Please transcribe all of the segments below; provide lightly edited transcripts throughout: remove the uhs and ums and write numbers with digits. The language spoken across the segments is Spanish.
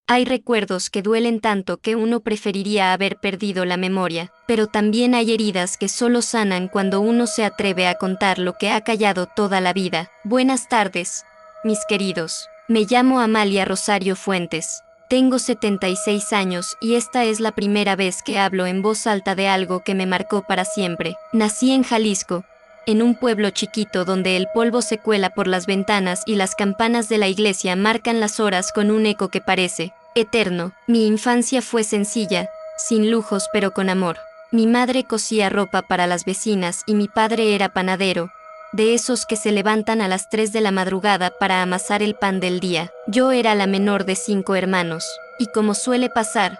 Hay recuerdos que duelen tanto que uno preferiría haber perdido la memoria, pero también hay heridas que solo sanan cuando uno se atreve a contar lo que ha callado toda la vida. Buenas tardes, mis queridos. Me llamo Amalia Rosario Fuentes. Tengo 76 años y esta es la primera vez que hablo en voz alta de algo que me marcó para siempre. Nací en Jalisco, en un pueblo chiquito donde el polvo se cuela por las ventanas y las campanas de la iglesia marcan las horas con un eco que parece eterno. Mi infancia fue sencilla, sin lujos pero con amor. Mi madre cosía ropa para las vecinas y mi padre era panadero, de esos que se levantan a las 3 de la madrugada para amasar el pan del día. Yo era la menor de 5 hermanos, y como suele pasar,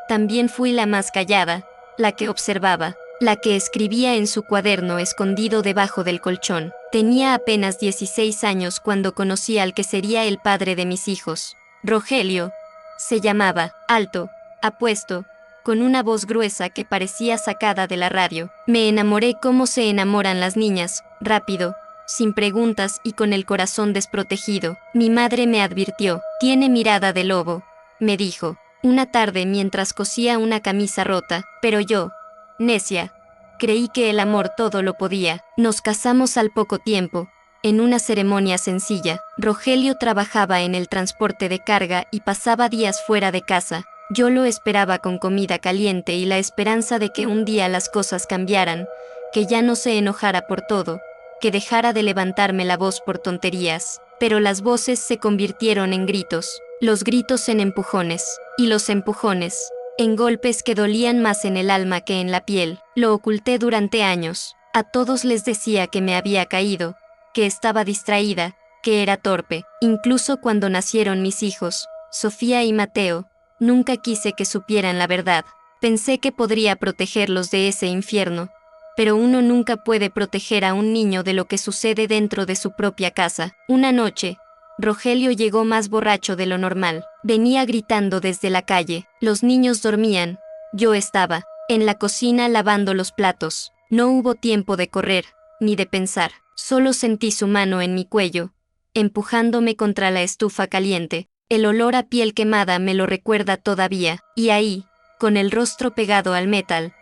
también fui la más callada, la que observaba, la que escribía en su cuaderno escondido debajo del colchón. Tenía apenas 16 años cuando conocí al que sería el padre de mis hijos. Rogelio se llamaba, alto, apuesto, con una voz gruesa que parecía sacada de la radio. Me enamoré como se enamoran las niñas, rápido, sin preguntas y con el corazón desprotegido. Mi madre me advirtió, tiene mirada de lobo, me dijo, una tarde mientras cosía una camisa rota, pero yo, necia, creí que el amor todo lo podía. Nos casamos al poco tiempo, en una ceremonia sencilla. Rogelio trabajaba en el transporte de carga y pasaba días fuera de casa. Yo lo esperaba con comida caliente y la esperanza de que un día las cosas cambiaran, que ya no se enojara por todo, que dejara de levantarme la voz por tonterías. Pero las voces se convirtieron en gritos, los gritos en empujones, y los empujones en golpes que dolían más en el alma que en la piel. Lo oculté durante años. A todos les decía que me había caído, que estaba distraída, que era torpe. Incluso cuando nacieron mis hijos, Sofía y Mateo, nunca quise que supieran la verdad. Pensé que podría protegerlos de ese infierno, pero uno nunca puede proteger a un niño de lo que sucede dentro de su propia casa. Una noche, Rogelio llegó más borracho de lo normal. Venía gritando desde la calle. Los niños dormían. Yo estaba en la cocina lavando los platos. No hubo tiempo de correr, ni de pensar. Solo sentí su mano en mi cuello, empujándome contra la estufa caliente. El olor a piel quemada me lo recuerda todavía. Y ahí, con el rostro pegado al metal,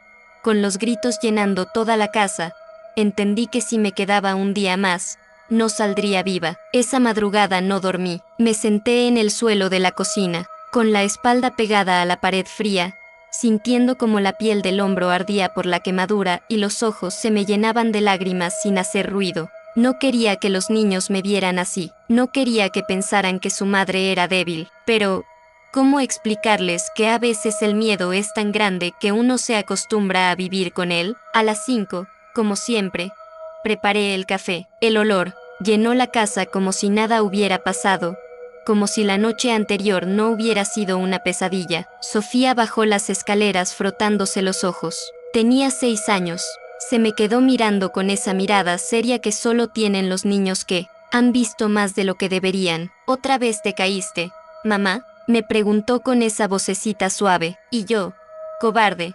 con los gritos llenando toda la casa, entendí que si me quedaba un día más, no saldría viva. Esa madrugada no dormí. Me senté en el suelo de la cocina, con la espalda pegada a la pared fría, sintiendo como la piel del hombro ardía por la quemadura y los ojos se me llenaban de lágrimas sin hacer ruido. No quería que los niños me vieran así. No quería que pensaran que su madre era débil. Pero, ¿cómo explicarles que a veces el miedo es tan grande que uno se acostumbra a vivir con él? A las 5, como siempre, preparé el café. El olor llenó la casa como si nada hubiera pasado, como si la noche anterior no hubiera sido una pesadilla. Sofía bajó las escaleras frotándose los ojos. Tenía 6 años. Se me quedó mirando con esa mirada seria que solo tienen los niños que han visto más de lo que deberían. ¿Otra vez te caíste, mamá?, me preguntó con esa vocecita suave, y yo, cobarde,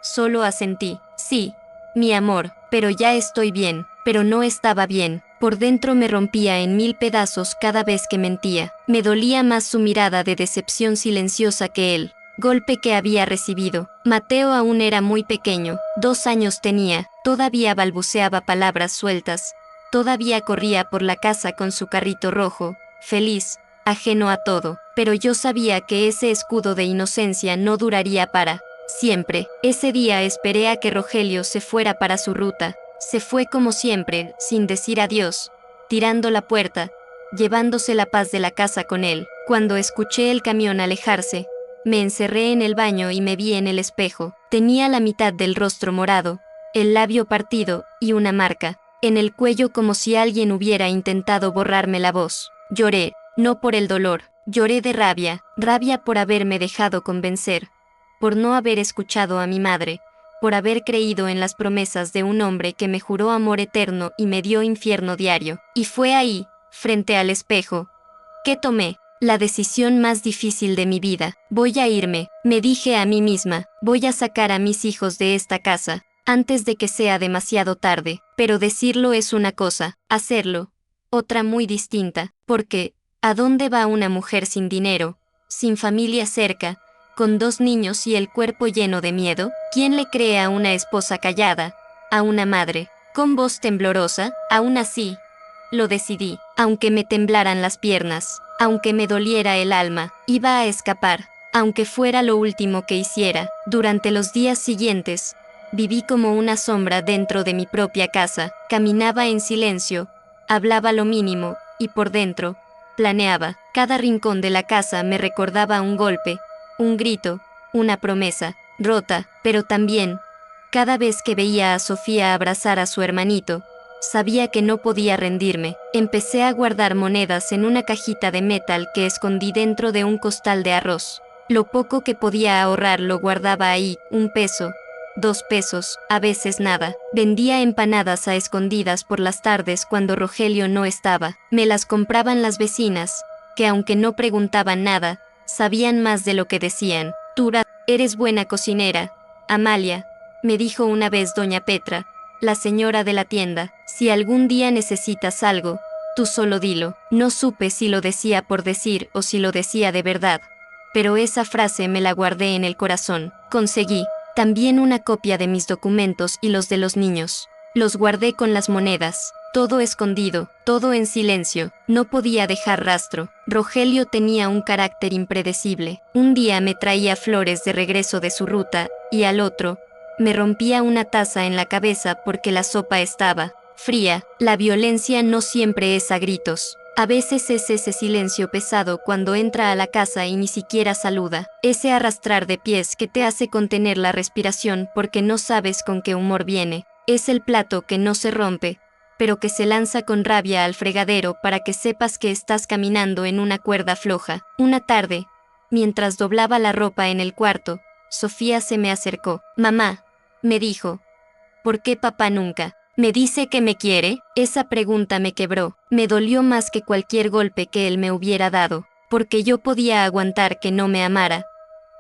solo asentí. Sí, mi amor, pero ya estoy bien. Pero no estaba bien. Por dentro me rompía en 1000 pedazos cada vez que mentía. Me dolía más su mirada de decepción silenciosa que el golpe que había recibido. Mateo aún era muy pequeño, 2 años tenía, todavía balbuceaba palabras sueltas, todavía corría por la casa con su carrito rojo, feliz, ajeno a todo. Pero yo sabía que ese escudo de inocencia no duraría para siempre. Ese día esperé a que Rogelio se fuera para su ruta. Se fue como siempre, sin decir adiós, tirando la puerta, llevándose la paz de la casa con él. Cuando escuché el camión alejarse, me encerré en el baño y me vi en el espejo. Tenía la mitad del rostro morado, el labio partido y una marca en el cuello como si alguien hubiera intentado borrarme la voz. Lloré, no por el dolor, lloré de rabia, rabia por haberme dejado convencer, por no haber escuchado a mi madre, por haber creído en las promesas de un hombre que me juró amor eterno y me dio infierno diario. Y fue ahí, frente al espejo, que tomé la decisión más difícil de mi vida. Voy a irme, me dije a mí misma, voy a sacar a mis hijos de esta casa, antes de que sea demasiado tarde. Pero decirlo es una cosa, hacerlo, otra muy distinta, porque, ¿a dónde va una mujer sin dinero, sin familia cerca, con 2 niños y el cuerpo lleno de miedo? ¿Quién le cree a una esposa callada, a una madre, con voz temblorosa? Aún así, lo decidí, aunque me temblaran las piernas, aunque me doliera el alma, iba a escapar, aunque fuera lo último que hiciera. Durante los días siguientes, viví como una sombra dentro de mi propia casa, caminaba en silencio, hablaba lo mínimo, y por dentro, planeaba. Cada rincón de la casa me recordaba un golpe, un grito, una promesa, rota, pero también, cada vez que veía a Sofía abrazar a su hermanito, sabía que no podía rendirme. Empecé a guardar monedas en una cajita de metal que escondí dentro de un costal de arroz. Lo poco que podía ahorrar lo guardaba ahí, 1 peso, 2 pesos, a veces nada. Vendía empanadas a escondidas por las tardes cuando Rogelio no estaba. Me las compraban las vecinas, que aunque no preguntaban nada, sabían más de lo que decían. Tú eres buena cocinera, Amalia, me dijo una vez doña Petra, la señora de la tienda. Si algún día necesitas algo, tú solo dilo. No supe si lo decía por decir o si lo decía de verdad, pero esa frase me la guardé en el corazón. Conseguí también una copia de mis documentos y los de los niños. Los guardé con las monedas, todo escondido, todo en silencio. No podía dejar rastro. Rogelio tenía un carácter impredecible. Un día me traía flores de regreso de su ruta, y al otro, me rompía una taza en la cabeza porque la sopa estaba fría. La violencia no siempre es a gritos. A veces es ese silencio pesado cuando entra a la casa y ni siquiera saluda. Ese arrastrar de pies que te hace contener la respiración porque no sabes con qué humor viene. Es el plato que no se rompe, pero que se lanza con rabia al fregadero para que sepas que estás caminando en una cuerda floja. Una tarde, mientras doblaba la ropa en el cuarto, Sofía se me acercó. Mamá, me dijo, ¿por qué papá nunca me dice que me quiere? Esa pregunta me quebró. Me dolió más que cualquier golpe que él me hubiera dado, porque yo podía aguantar que no me amara,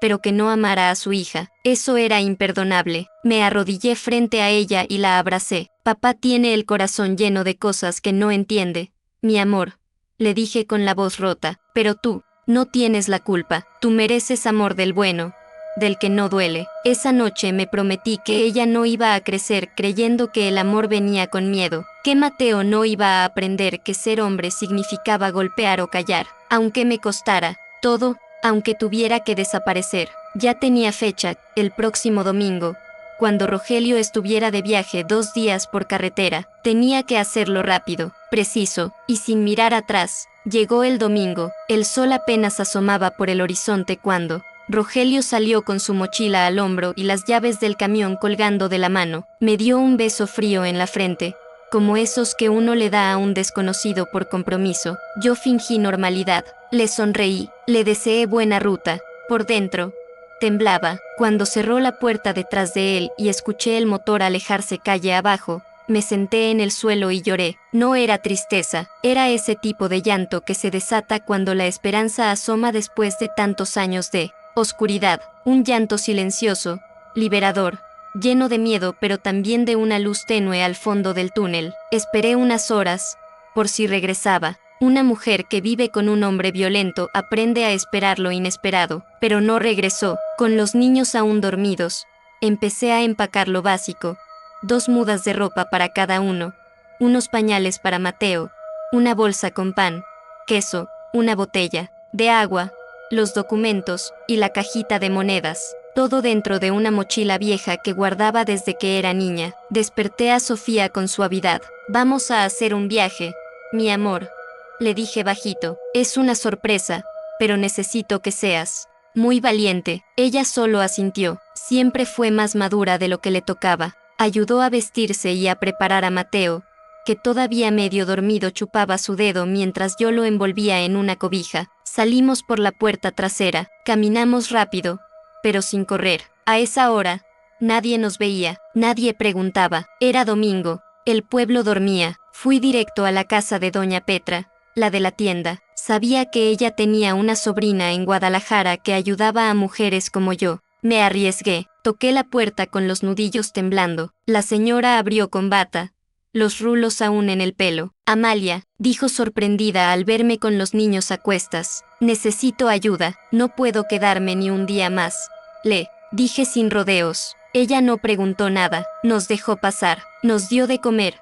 pero que no amara a su hija. Eso era imperdonable. Me arrodillé frente a ella y la abracé. Papá tiene el corazón lleno de cosas que no entiende. Mi amor, le dije con la voz rota, pero tú no tienes la culpa. Tú mereces amor del bueno, del que no duele. Esa noche me prometí que ella no iba a crecer creyendo que el amor venía con miedo, que Mateo no iba a aprender que ser hombre significaba golpear o callar, aunque me costara todo, aunque tuviera que desaparecer. Ya tenía fecha, el próximo domingo, cuando Rogelio estuviera de viaje 2 días por carretera. Tenía que hacerlo rápido, preciso, y sin mirar atrás. Llegó el domingo, el sol apenas asomaba por el horizonte cuando Rogelio salió con su mochila al hombro y las llaves del camión colgando de la mano. Me dio un beso frío en la frente, como esos que uno le da a un desconocido por compromiso. Yo fingí normalidad, le sonreí, le deseé buena ruta. Por dentro, temblaba. Cuando cerró la puerta detrás de él y escuché el motor alejarse calle abajo, me senté en el suelo y lloré. No era tristeza, era ese tipo de llanto que se desata cuando la esperanza asoma después de tantos años de oscuridad. Un llanto silencioso, liberador, lleno de miedo pero también de una luz tenue al fondo del túnel. Esperé unas horas, por si regresaba. Una mujer que vive con un hombre violento aprende a esperar lo inesperado, pero no regresó. Con los niños aún dormidos, empecé a empacar lo básico: 2 mudas de ropa para cada uno, unos pañales para Mateo, una bolsa con pan, queso, una botella de agua, los documentos y la cajita de monedas. Todo dentro de una mochila vieja que guardaba desde que era niña. Desperté a Sofía con suavidad. Vamos a hacer un viaje, mi amor, le dije bajito. Es una sorpresa, pero necesito que seas muy valiente. Ella solo asintió. Siempre fue más madura de lo que le tocaba. Ayudó a vestirse y a preparar a Mateo, que todavía medio dormido chupaba su dedo mientras yo lo envolvía en una cobija. Salimos por la puerta trasera. Caminamos rápido, pero sin correr. A esa hora, nadie nos veía, nadie preguntaba. Era domingo, el pueblo dormía. Fui directo a la casa de doña Petra, la de la tienda. Sabía que ella tenía una sobrina en Guadalajara que ayudaba a mujeres como yo. Me arriesgué, toqué la puerta con los nudillos temblando. La señora abrió con bata, los rulos aún en el pelo. Amalia, dijo sorprendida al verme con los niños a cuestas. Necesito ayuda, no puedo quedarme ni un día más. Le dije sin rodeos. Ella no preguntó nada, nos dejó pasar, nos dio de comer.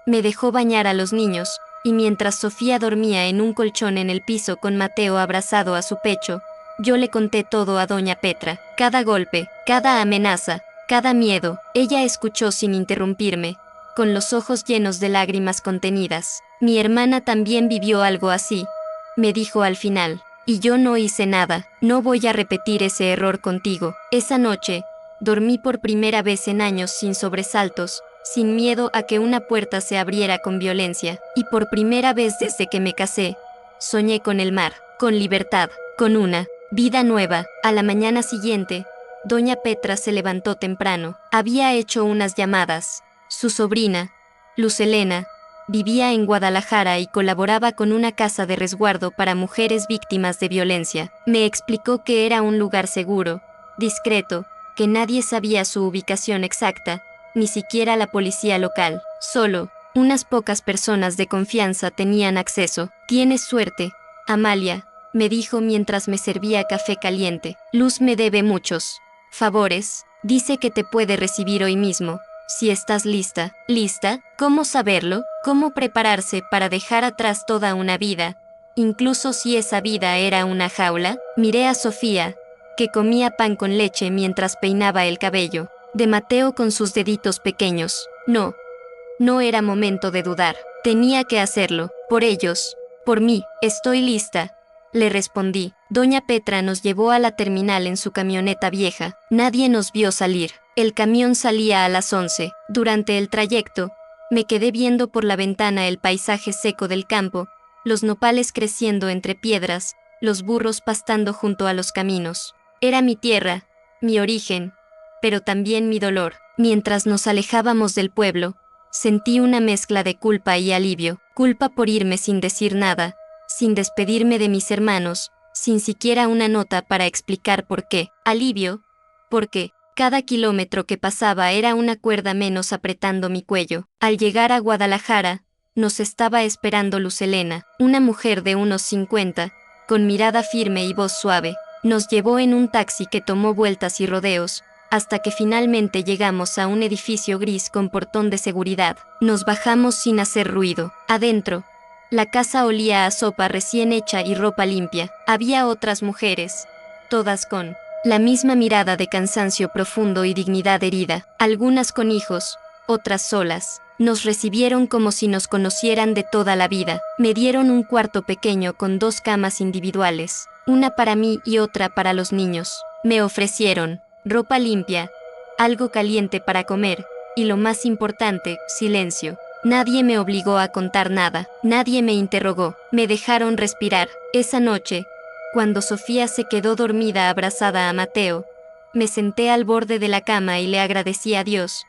Me dejó bañar a los niños, y mientras Sofía dormía en un colchón en el piso con Mateo abrazado a su pecho, yo le conté todo a doña Petra, cada golpe, cada amenaza, cada miedo. Ella escuchó sin interrumpirme, con los ojos llenos de lágrimas contenidas. Mi hermana también vivió algo así, me dijo al final, y yo no hice nada. No voy a repetir ese error contigo. Esa noche, dormí por primera vez en años sin sobresaltos, sin miedo a que una puerta se abriera con violencia, y por primera vez desde que me casé, soñé con el mar, con libertad, con una vida nueva. A la mañana siguiente, doña Petra se levantó temprano. Había hecho unas llamadas. Su sobrina, Luz Helena, vivía en Guadalajara y colaboraba con una casa de resguardo para mujeres víctimas de violencia. Me explicó que era un lugar seguro, discreto, que nadie sabía su ubicación exacta, ni siquiera la policía local. Solo unas pocas personas de confianza tenían acceso. Tienes suerte, Amalia, me dijo mientras me servía café caliente. Luz me debe muchos favores. Dice que te puede recibir hoy mismo. Si estás lista. ¿Lista? ¿Cómo saberlo? ¿Cómo prepararse para dejar atrás toda una vida? Incluso si esa vida era una jaula. Miré a Sofía, que comía pan con leche mientras peinaba el cabello de Mateo con sus deditos pequeños. No era momento de dudar. Tenía que hacerlo, por ellos, por mí. Estoy lista, le respondí. Doña Petra nos llevó a la terminal en su camioneta vieja. Nadie nos vio salir. El camión salía a las 11. Durante el trayecto, me quedé viendo por la ventana el paisaje seco del campo, los nopales creciendo entre piedras, los burros pastando junto a los caminos. Era mi tierra, mi origen, pero también mi dolor. Mientras nos alejábamos del pueblo, sentí una mezcla de culpa y alivio. Culpa por irme sin decir nada, sin despedirme de mis hermanos, sin siquiera una nota para explicar por qué. Alivio, porque cada kilómetro que pasaba era una cuerda menos apretando mi cuello. Al llegar a Guadalajara, nos estaba esperando Luz Helena, una mujer de unos 50, con mirada firme y voz suave. Nos llevó en un taxi que tomó vueltas y rodeos, hasta que finalmente llegamos a un edificio gris con portón de seguridad. Nos bajamos sin hacer ruido. Adentro, la casa olía a sopa recién hecha y ropa limpia. Había otras mujeres, todas con la misma mirada de cansancio profundo y dignidad herida, algunas con hijos, otras solas. Nos recibieron como si nos conocieran de toda la vida. Me dieron un cuarto pequeño con 2 camas individuales, una para mí y otra para los niños. Me ofrecieron ropa limpia, algo caliente para comer, y lo más importante, silencio. Nadie me obligó a contar nada, nadie me interrogó. Me dejaron respirar. Esa noche, cuando Sofía se quedó dormida abrazada a Mateo, me senté al borde de la cama y le agradecí a Dios,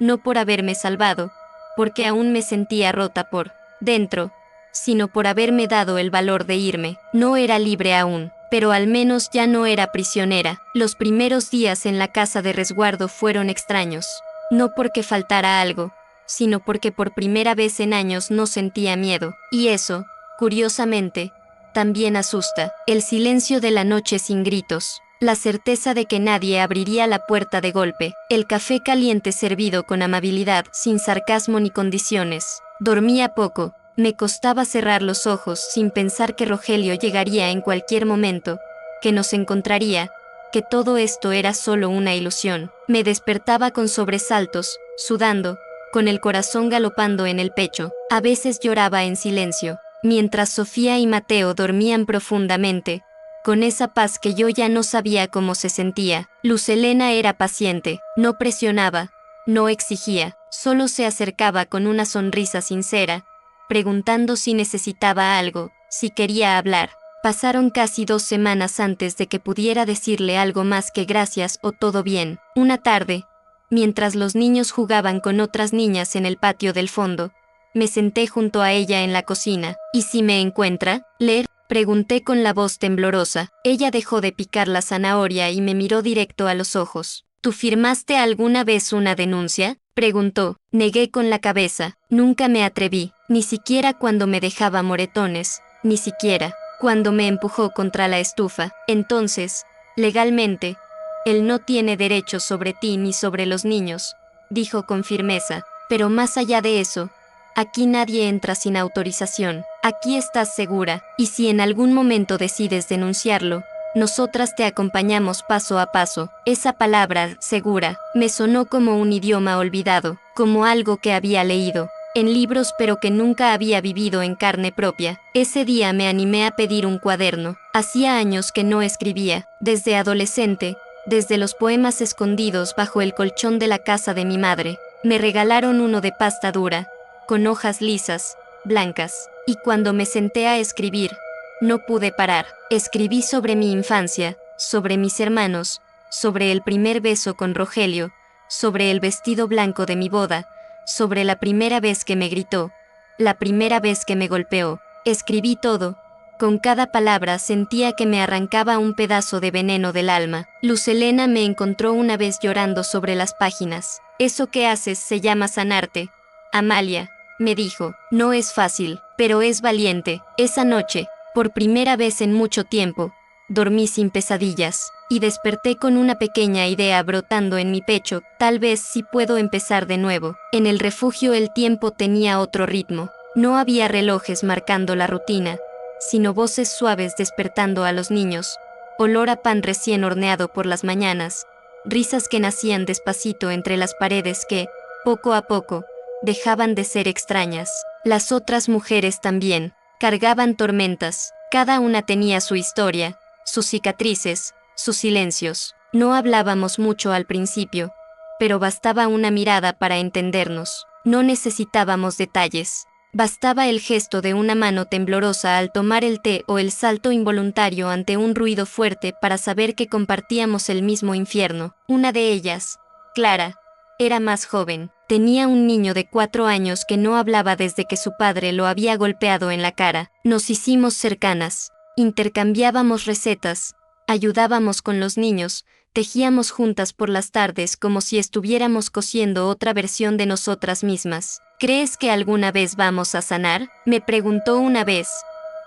no por haberme salvado, porque aún me sentía rota por dentro, sino por haberme dado el valor de irme. No era libre aún, pero al menos ya no era prisionera. Los primeros días en la casa de resguardo fueron extraños, no porque faltara algo, sino porque por primera vez en años no sentía miedo, y eso, curiosamente, también asusta. El silencio de la noche sin gritos, la certeza de que nadie abriría la puerta de golpe, el café caliente servido con amabilidad, sin sarcasmo ni condiciones. Dormía poco, me costaba cerrar los ojos sin pensar que Rogelio llegaría en cualquier momento, que nos encontraría, que todo esto era solo una ilusión. Me despertaba con sobresaltos, sudando, con el corazón galopando en el pecho. A veces lloraba en silencio, mientras Sofía y Mateo dormían profundamente, con esa paz que yo ya no sabía cómo se sentía. Luz Helena era paciente, no presionaba, no exigía, solo se acercaba con una sonrisa sincera, preguntando si necesitaba algo, si quería hablar. Pasaron casi 2 semanas antes de que pudiera decirle algo más que gracias o todo bien. Una tarde, mientras los niños jugaban con otras niñas en el patio del fondo, me senté junto a ella en la cocina. ¿Y si me encuentra? ¿Leer? Pregunté con la voz temblorosa. Ella dejó de picar la zanahoria y me miró directo a los ojos. ¿Tú firmaste alguna vez una denuncia?, preguntó. Negué con la cabeza. Nunca me atreví, ni siquiera cuando me dejaba moretones, ni siquiera cuando me empujó contra la estufa. Entonces, legalmente, él no tiene derechos sobre ti ni sobre los niños, dijo con firmeza. Pero más allá de eso, aquí nadie entra sin autorización. Aquí estás segura, y si en algún momento decides denunciarlo, nosotras te acompañamos paso a paso. Esa palabra, segura, me sonó como un idioma olvidado, como algo que había leído en libros pero que nunca había vivido en carne propia. Ese día me animé a pedir un cuaderno. Hacía años que no escribía, desde adolescente, desde los poemas escondidos bajo el colchón de la casa de mi madre. Me regalaron uno de pasta dura, con hojas lisas, blancas, y cuando me senté a escribir, no pude parar. Escribí sobre mi infancia, sobre mis hermanos, sobre el primer beso con Rogelio, sobre el vestido blanco de mi boda, sobre la primera vez que me gritó, la primera vez que me golpeó. Escribí todo. Con cada palabra sentía que me arrancaba un pedazo de veneno del alma. Luz Helena me encontró una vez llorando sobre las páginas. Eso que haces se llama sanarte, Amalia, me dijo. No es fácil, pero es valiente. Esa noche, por primera vez en mucho tiempo, dormí sin pesadillas, y desperté con una pequeña idea brotando en mi pecho. Tal vez sí puedo empezar de nuevo. En el refugio el tiempo tenía otro ritmo. No había relojes marcando la rutina, sino voces suaves despertando a los niños, olor a pan recién horneado por las mañanas, risas que nacían despacito entre las paredes que, poco a poco, dejaban de ser extrañas. Las otras mujeres también cargaban tormentas, cada una tenía su historia, sus cicatrices, sus silencios. No hablábamos mucho al principio, pero bastaba una mirada para entendernos. No necesitábamos detalles. Bastaba el gesto de una mano temblorosa al tomar el té o el salto involuntario ante un ruido fuerte para saber que compartíamos el mismo infierno. Una de ellas, Clara, era más joven. Tenía un niño de 4 años que no hablaba desde que su padre lo había golpeado en la cara. Nos hicimos cercanas, intercambiábamos recetas, ayudábamos con los niños, tejíamos juntas por las tardes como si estuviéramos cosiendo otra versión de nosotras mismas. ¿Crees que alguna vez vamos a sanar?, me preguntó una vez,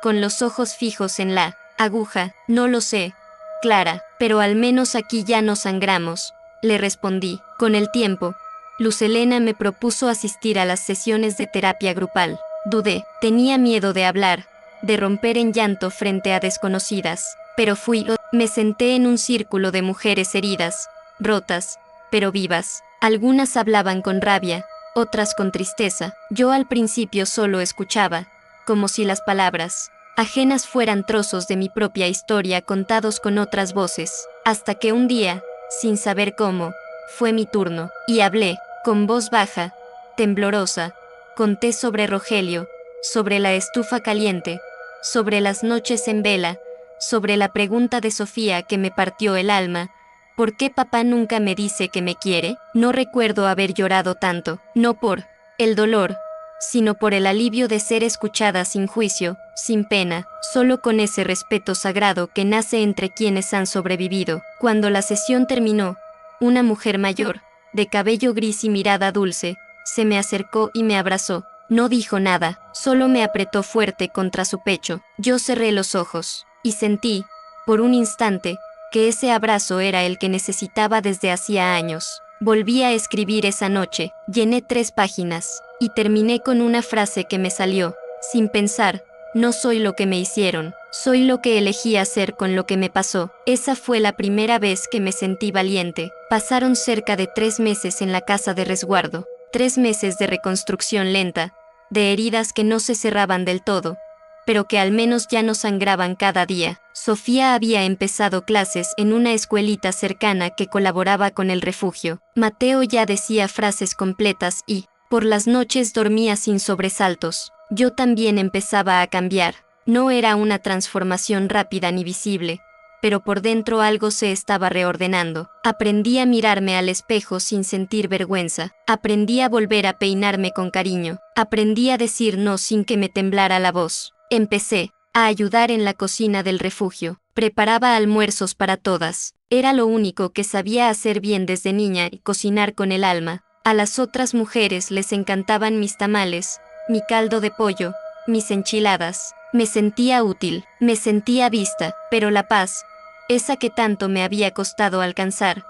con los ojos fijos en la aguja. No lo sé, Clara, pero al menos aquí ya no sangramos, le respondí. Con el tiempo, Luz Helena me propuso asistir a las sesiones de terapia grupal. Dudé, tenía miedo de hablar, de romper en llanto frente a desconocidas, pero fui. Me senté en un círculo de mujeres heridas, rotas, pero vivas. Algunas hablaban con rabia, otras con tristeza. Yo al principio solo escuchaba, como si las palabras ajenas fueran trozos de mi propia historia contados con otras voces, hasta que un día, sin saber cómo, fue mi turno, y hablé, con voz baja, temblorosa. Conté sobre Rogelio, sobre la estufa caliente, sobre las noches en vela, sobre la pregunta de Sofía que me partió el alma: ¿por qué papá nunca me dice que me quiere? No recuerdo haber llorado tanto, no por el dolor, sino por el alivio de ser escuchada sin juicio, sin pena, solo con ese respeto sagrado que nace entre quienes han sobrevivido. Cuando la sesión terminó, una mujer mayor, de cabello gris y mirada dulce, se me acercó y me abrazó. No dijo nada, solo me apretó fuerte contra su pecho. Yo cerré los ojos, y sentí, por un instante, que ese abrazo era el que necesitaba desde hacía años. Volví a escribir esa noche, llené 3 páginas, y terminé con una frase que me salió, sin pensar: no soy lo que me hicieron, soy lo que elegí hacer con lo que me pasó. Esa fue la primera vez que me sentí valiente. Pasaron cerca de 3 meses en la casa de resguardo, 3 meses de reconstrucción lenta, de heridas que no se cerraban del todo, pero que al menos ya no sangraban cada día. Sofía había empezado clases en una escuelita cercana que colaboraba con el refugio. Mateo ya decía frases completas y, por las noches, dormía sin sobresaltos. Yo también empezaba a cambiar. No era una transformación rápida ni visible, pero por dentro algo se estaba reordenando. Aprendí a mirarme al espejo sin sentir vergüenza. Aprendí a volver a peinarme con cariño. Aprendí a decir no sin que me temblara la voz. Empecé a ayudar en la cocina del refugio. Preparaba almuerzos para todas. Era lo único que sabía hacer bien desde niña, y cocinar con el alma. A las otras mujeres les encantaban mis tamales, mi caldo de pollo, mis enchiladas. Me sentía útil, me sentía vista, pero la paz, esa que tanto me había costado alcanzar,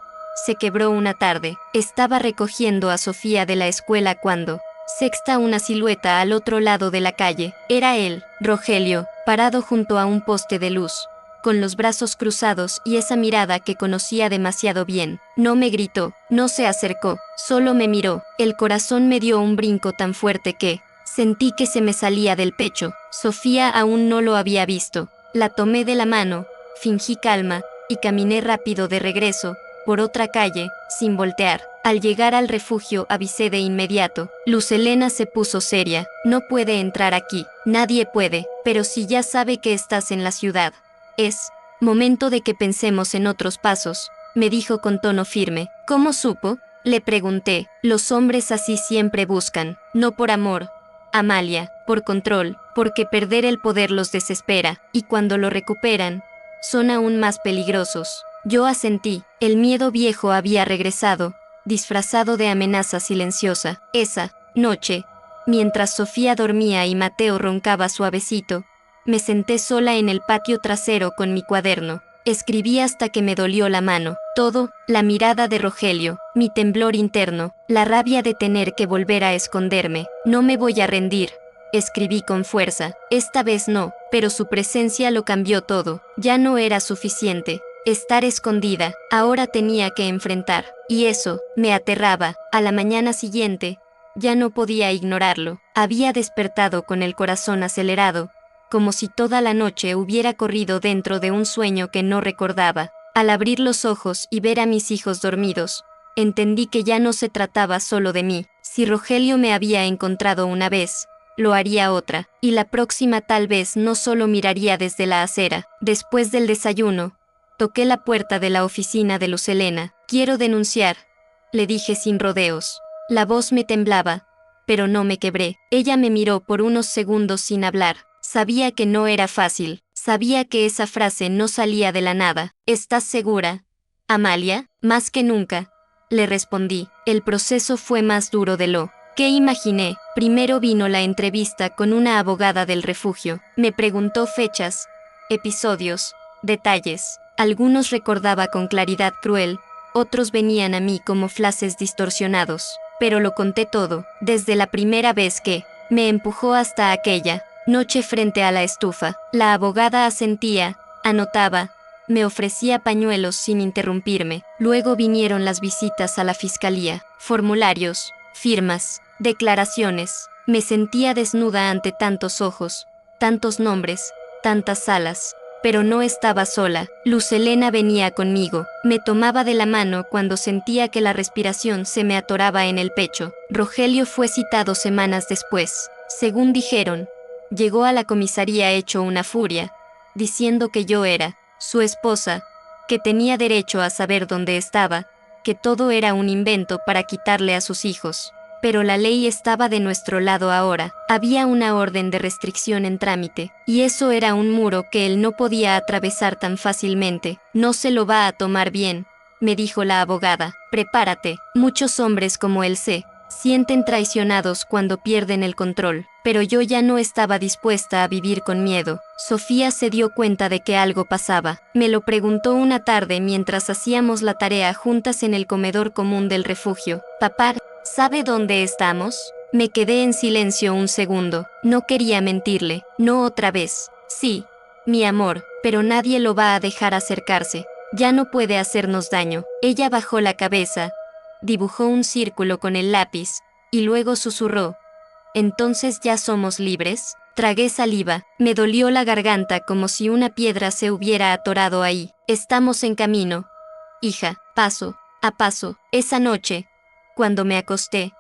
se quebró una tarde. Estaba recogiendo a Sofía de la escuela cuando sexta una silueta al otro lado de la calle. Era él, Rogelio, parado junto a un poste de luz, con los brazos cruzados y esa mirada que conocía demasiado bien. No me gritó, no se acercó, solo me miró. El corazón me dio un brinco tan fuerte que sentí que se me salía del pecho. Sofía aún no lo había visto. La tomé de la mano, fingí calma, y caminé rápido de regreso, por otra calle, sin voltear. Al llegar al refugio avisé de inmediato. Luz Helena se puso seria. No puede entrar aquí. Nadie puede, pero si ya sabe que estás en la ciudad. Es momento de que pensemos en otros pasos, me dijo con tono firme. ¿Cómo supo? Le pregunté. Los hombres así siempre buscan, no por amor, Amalia, por control, porque perder el poder los desespera, y cuando lo recuperan, son aún más peligrosos. Yo asentí. El miedo viejo había regresado, disfrazado de amenaza silenciosa. Esa noche, mientras Sofía dormía y Mateo roncaba suavecito, me senté sola en el patio trasero con mi cuaderno. Escribí hasta que me dolió la mano. Todo, la mirada de Rogelio, mi temblor interno, la rabia de tener que volver a esconderme. No me voy a rendir. Escribí con fuerza. Esta vez no, pero su presencia lo cambió todo. Ya no era suficiente estar escondida, ahora tenía que enfrentar. Y eso, me aterraba. A la mañana siguiente, ya no podía ignorarlo. Había despertado con el corazón acelerado, como si toda la noche hubiera corrido dentro de un sueño que no recordaba. Al abrir los ojos y ver a mis hijos dormidos, entendí que ya no se trataba solo de mí. Si Rogelio me había encontrado una vez, lo haría otra, y la próxima tal vez no solo miraría desde la acera. Después del desayuno, toqué la puerta de la oficina de Luz Helena. Quiero denunciar, le dije sin rodeos. La voz me temblaba, pero no me quebré. Ella me miró por unos segundos sin hablar. Sabía que no era fácil, sabía que esa frase no salía de la nada. ¿Estás segura, Amalia? Más que nunca, le respondí. El proceso fue más duro de lo que imaginé. Primero vino la entrevista con una abogada del refugio. Me preguntó fechas, episodios, detalles. Algunos recordaba con claridad cruel, otros venían a mí como flashes distorsionados. Pero lo conté todo, desde la primera vez que me empujó hasta aquella noche frente a la estufa. La abogada asentía, anotaba, me ofrecía pañuelos sin interrumpirme. Luego vinieron las visitas a la fiscalía, formularios, firmas, declaraciones. Me sentía desnuda ante tantos ojos, tantos nombres, tantas salas. Pero no estaba sola. Luz Helena venía conmigo. Me tomaba de la mano cuando sentía que la respiración se me atoraba en el pecho. Rogelio fue citado semanas después. Según dijeron, llegó a la comisaría hecho una furia, diciendo que yo era su esposa, que tenía derecho a saber dónde estaba, que todo era un invento para quitarle a sus hijos. Pero la ley estaba de nuestro lado ahora. Había una orden de restricción en trámite, y eso era un muro que él no podía atravesar tan fácilmente. No se lo va a tomar bien, me dijo la abogada. Prepárate. Muchos hombres como él se sienten traicionados cuando pierden el control, pero yo ya no estaba dispuesta a vivir con miedo. Sofía se dio cuenta de que algo pasaba. Me lo preguntó una tarde mientras hacíamos la tarea juntas en el comedor común del refugio. Papá, ¿sabe dónde estamos? Me quedé en silencio un segundo. No quería mentirle. No otra vez. Sí, mi amor, pero nadie lo va a dejar acercarse. Ya no puede hacernos daño. Ella bajó la cabeza, dibujó un círculo con el lápiz, y luego susurró. ¿Entonces ya somos libres? Tragué saliva. Me dolió la garganta como si una piedra se hubiera atorado ahí. Estamos en camino, hija, paso a paso. Esa noche, cuando me acosté,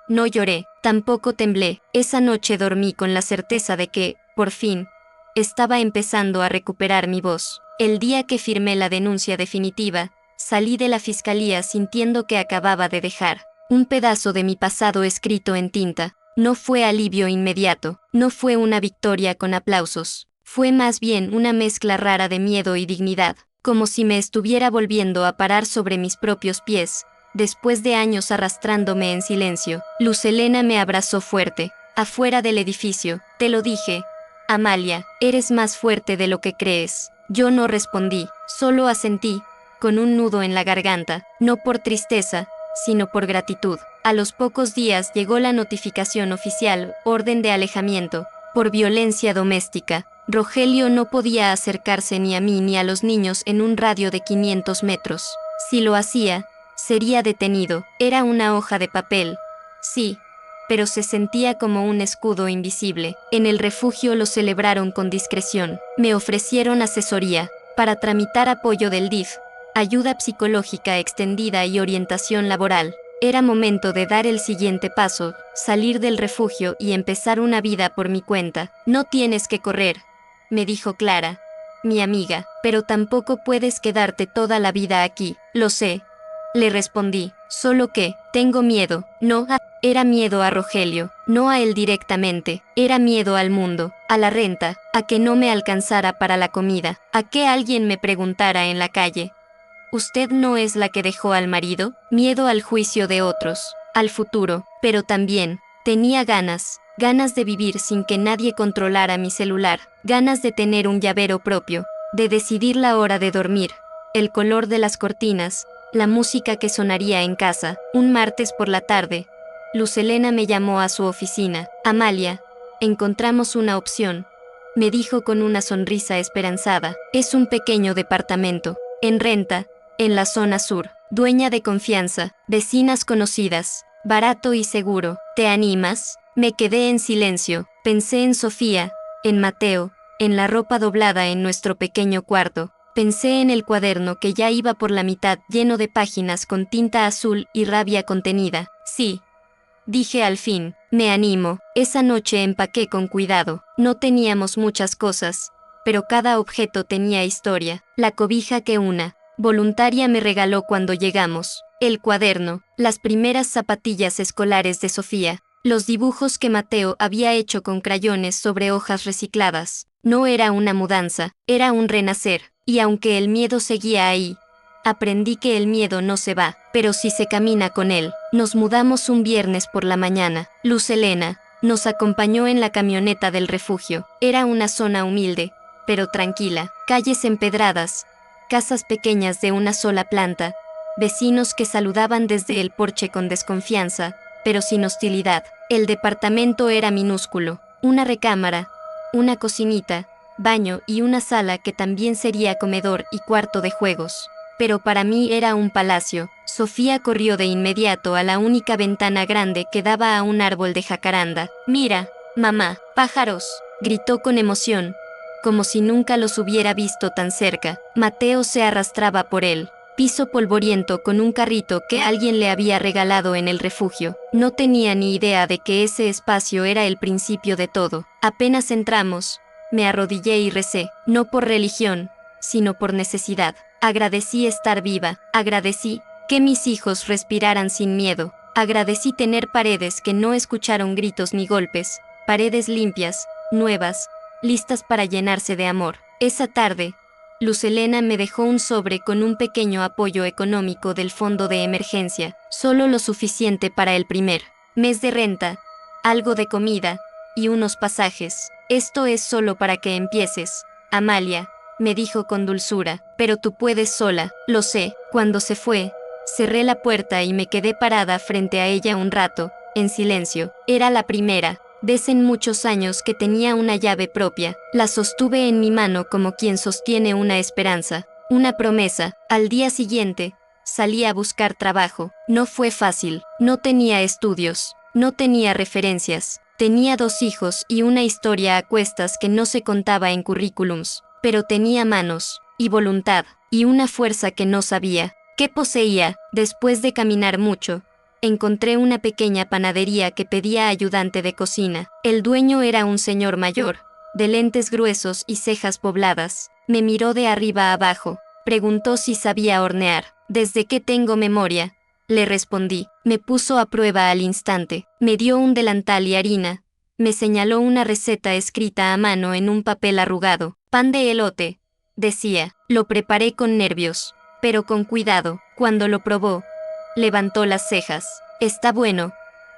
no lloré, tampoco temblé. Esa noche dormí con la certeza de que, por fin, estaba empezando a recuperar mi voz. El día que firmé la denuncia definitiva, salí de la fiscalía sintiendo que acababa de dejar un pedazo de mi pasado escrito en tinta. No fue alivio inmediato, no fue una victoria con aplausos. Fue más bien una mezcla rara de miedo y dignidad, como si me estuviera volviendo a parar sobre mis propios pies, después de años arrastrándome en silencio. Luz Helena me abrazó fuerte, afuera del edificio. Te lo dije, Amalia, eres más fuerte de lo que crees. Yo no respondí, solo asentí, con un nudo en la garganta, no por tristeza, sino por gratitud. A los pocos días llegó la notificación oficial, orden de alejamiento, por violencia doméstica. Rogelio no podía acercarse ni a mí ni a los niños en un radio de 500 metros. Si lo hacía, sería detenido. Era una hoja de papel. Sí, pero se sentía como un escudo invisible. En el refugio lo celebraron con discreción. Me ofrecieron asesoría para tramitar apoyo del DIF, ayuda psicológica extendida y orientación laboral. Era momento de dar el siguiente paso, salir del refugio y empezar una vida por mi cuenta. No tienes que correr, me dijo Clara, mi amiga, pero tampoco puedes quedarte toda la vida aquí. Lo sé, le respondí, solo que, tengo miedo. Era miedo a Rogelio, no a él directamente, era miedo al mundo, a la renta, a que no me alcanzara para la comida, a que alguien me preguntara en la calle: ¿usted no es la que dejó al marido? Miedo al juicio de otros, al futuro, pero también, tenía ganas de vivir sin que nadie controlara mi celular, ganas de tener un llavero propio, de decidir la hora de dormir, el color de las cortinas, la música que sonaría en casa. Un martes por la tarde, Luz Helena me llamó a su oficina. Amalia, encontramos una opción, me dijo con una sonrisa esperanzada. Es un pequeño departamento, en renta, en la zona sur, dueña de confianza, vecinas conocidas, barato y seguro. ¿Te animas? Me quedé en silencio, pensé en Sofía, en Mateo, en la ropa doblada en nuestro pequeño cuarto. Pensé en el cuaderno que ya iba por la mitad, lleno de páginas con tinta azul y rabia contenida. Sí, dije al fin, me animo. Esa noche empaqué con cuidado. No teníamos muchas cosas, pero cada objeto tenía historia. La cobija que una voluntaria me regaló cuando llegamos, el cuaderno, las primeras zapatillas escolares de Sofía, los dibujos que Mateo había hecho con crayones sobre hojas recicladas. No era una mudanza, era un renacer, y aunque el miedo seguía ahí, aprendí que el miedo no se va, pero sí se camina con él. Nos mudamos un viernes por la mañana. Luz Helena nos acompañó en la camioneta del refugio. Era una zona humilde, pero tranquila, calles empedradas, casas pequeñas de una sola planta, vecinos que saludaban desde el porche con desconfianza, pero sin hostilidad. El departamento era minúsculo, una recámara, una cocinita, baño y una sala que también sería comedor y cuarto de juegos. Pero para mí era un palacio. Sofía corrió de inmediato a la única ventana grande que daba a un árbol de jacaranda. Mira, mamá, pájaros, gritó con emoción, como si nunca los hubiera visto tan cerca. Mateo se arrastraba por el piso polvoriento con un carrito que alguien le había regalado en el refugio. No tenía ni idea de que ese espacio era el principio de todo. Apenas entramos, me arrodillé y recé, no por religión, sino por necesidad. Agradecí estar viva, agradecí que mis hijos respiraran sin miedo, agradecí tener paredes que no escucharon gritos ni golpes, paredes limpias, nuevas, listas para llenarse de amor. Esa tarde, Luz Helena me dejó un sobre con un pequeño apoyo económico del fondo de emergencia, solo lo suficiente para el primer mes de renta, algo de comida y unos pasajes. Esto es solo para que empieces, Amalia, me dijo con dulzura, pero tú puedes sola. Lo sé. Cuando se fue, cerré la puerta y me quedé parada frente a ella un rato, en silencio. Era la primera vez en muchos años que tenía una llave propia. La sostuve en mi mano como quien sostiene una esperanza, una promesa. Al día siguiente, salí a buscar trabajo. No fue fácil. No tenía estudios, no tenía referencias. Tenía 2 hijos y una historia a cuestas que no se contaba en currículums. Pero tenía manos, y voluntad, y una fuerza que no sabía que poseía. Después de caminar mucho, encontré una pequeña panadería que pedía ayudante de cocina. El dueño era un señor mayor, de lentes gruesos y cejas pobladas. Me miró de arriba a abajo, preguntó si sabía hornear. Desde que tengo memoria, le respondí. Me puso a prueba al instante, me dio un delantal y harina, me señaló una receta escrita a mano en un papel arrugado. Pan de elote, decía. Lo preparé con nervios, pero con cuidado. Cuando lo probó, levantó las cejas. Está bueno,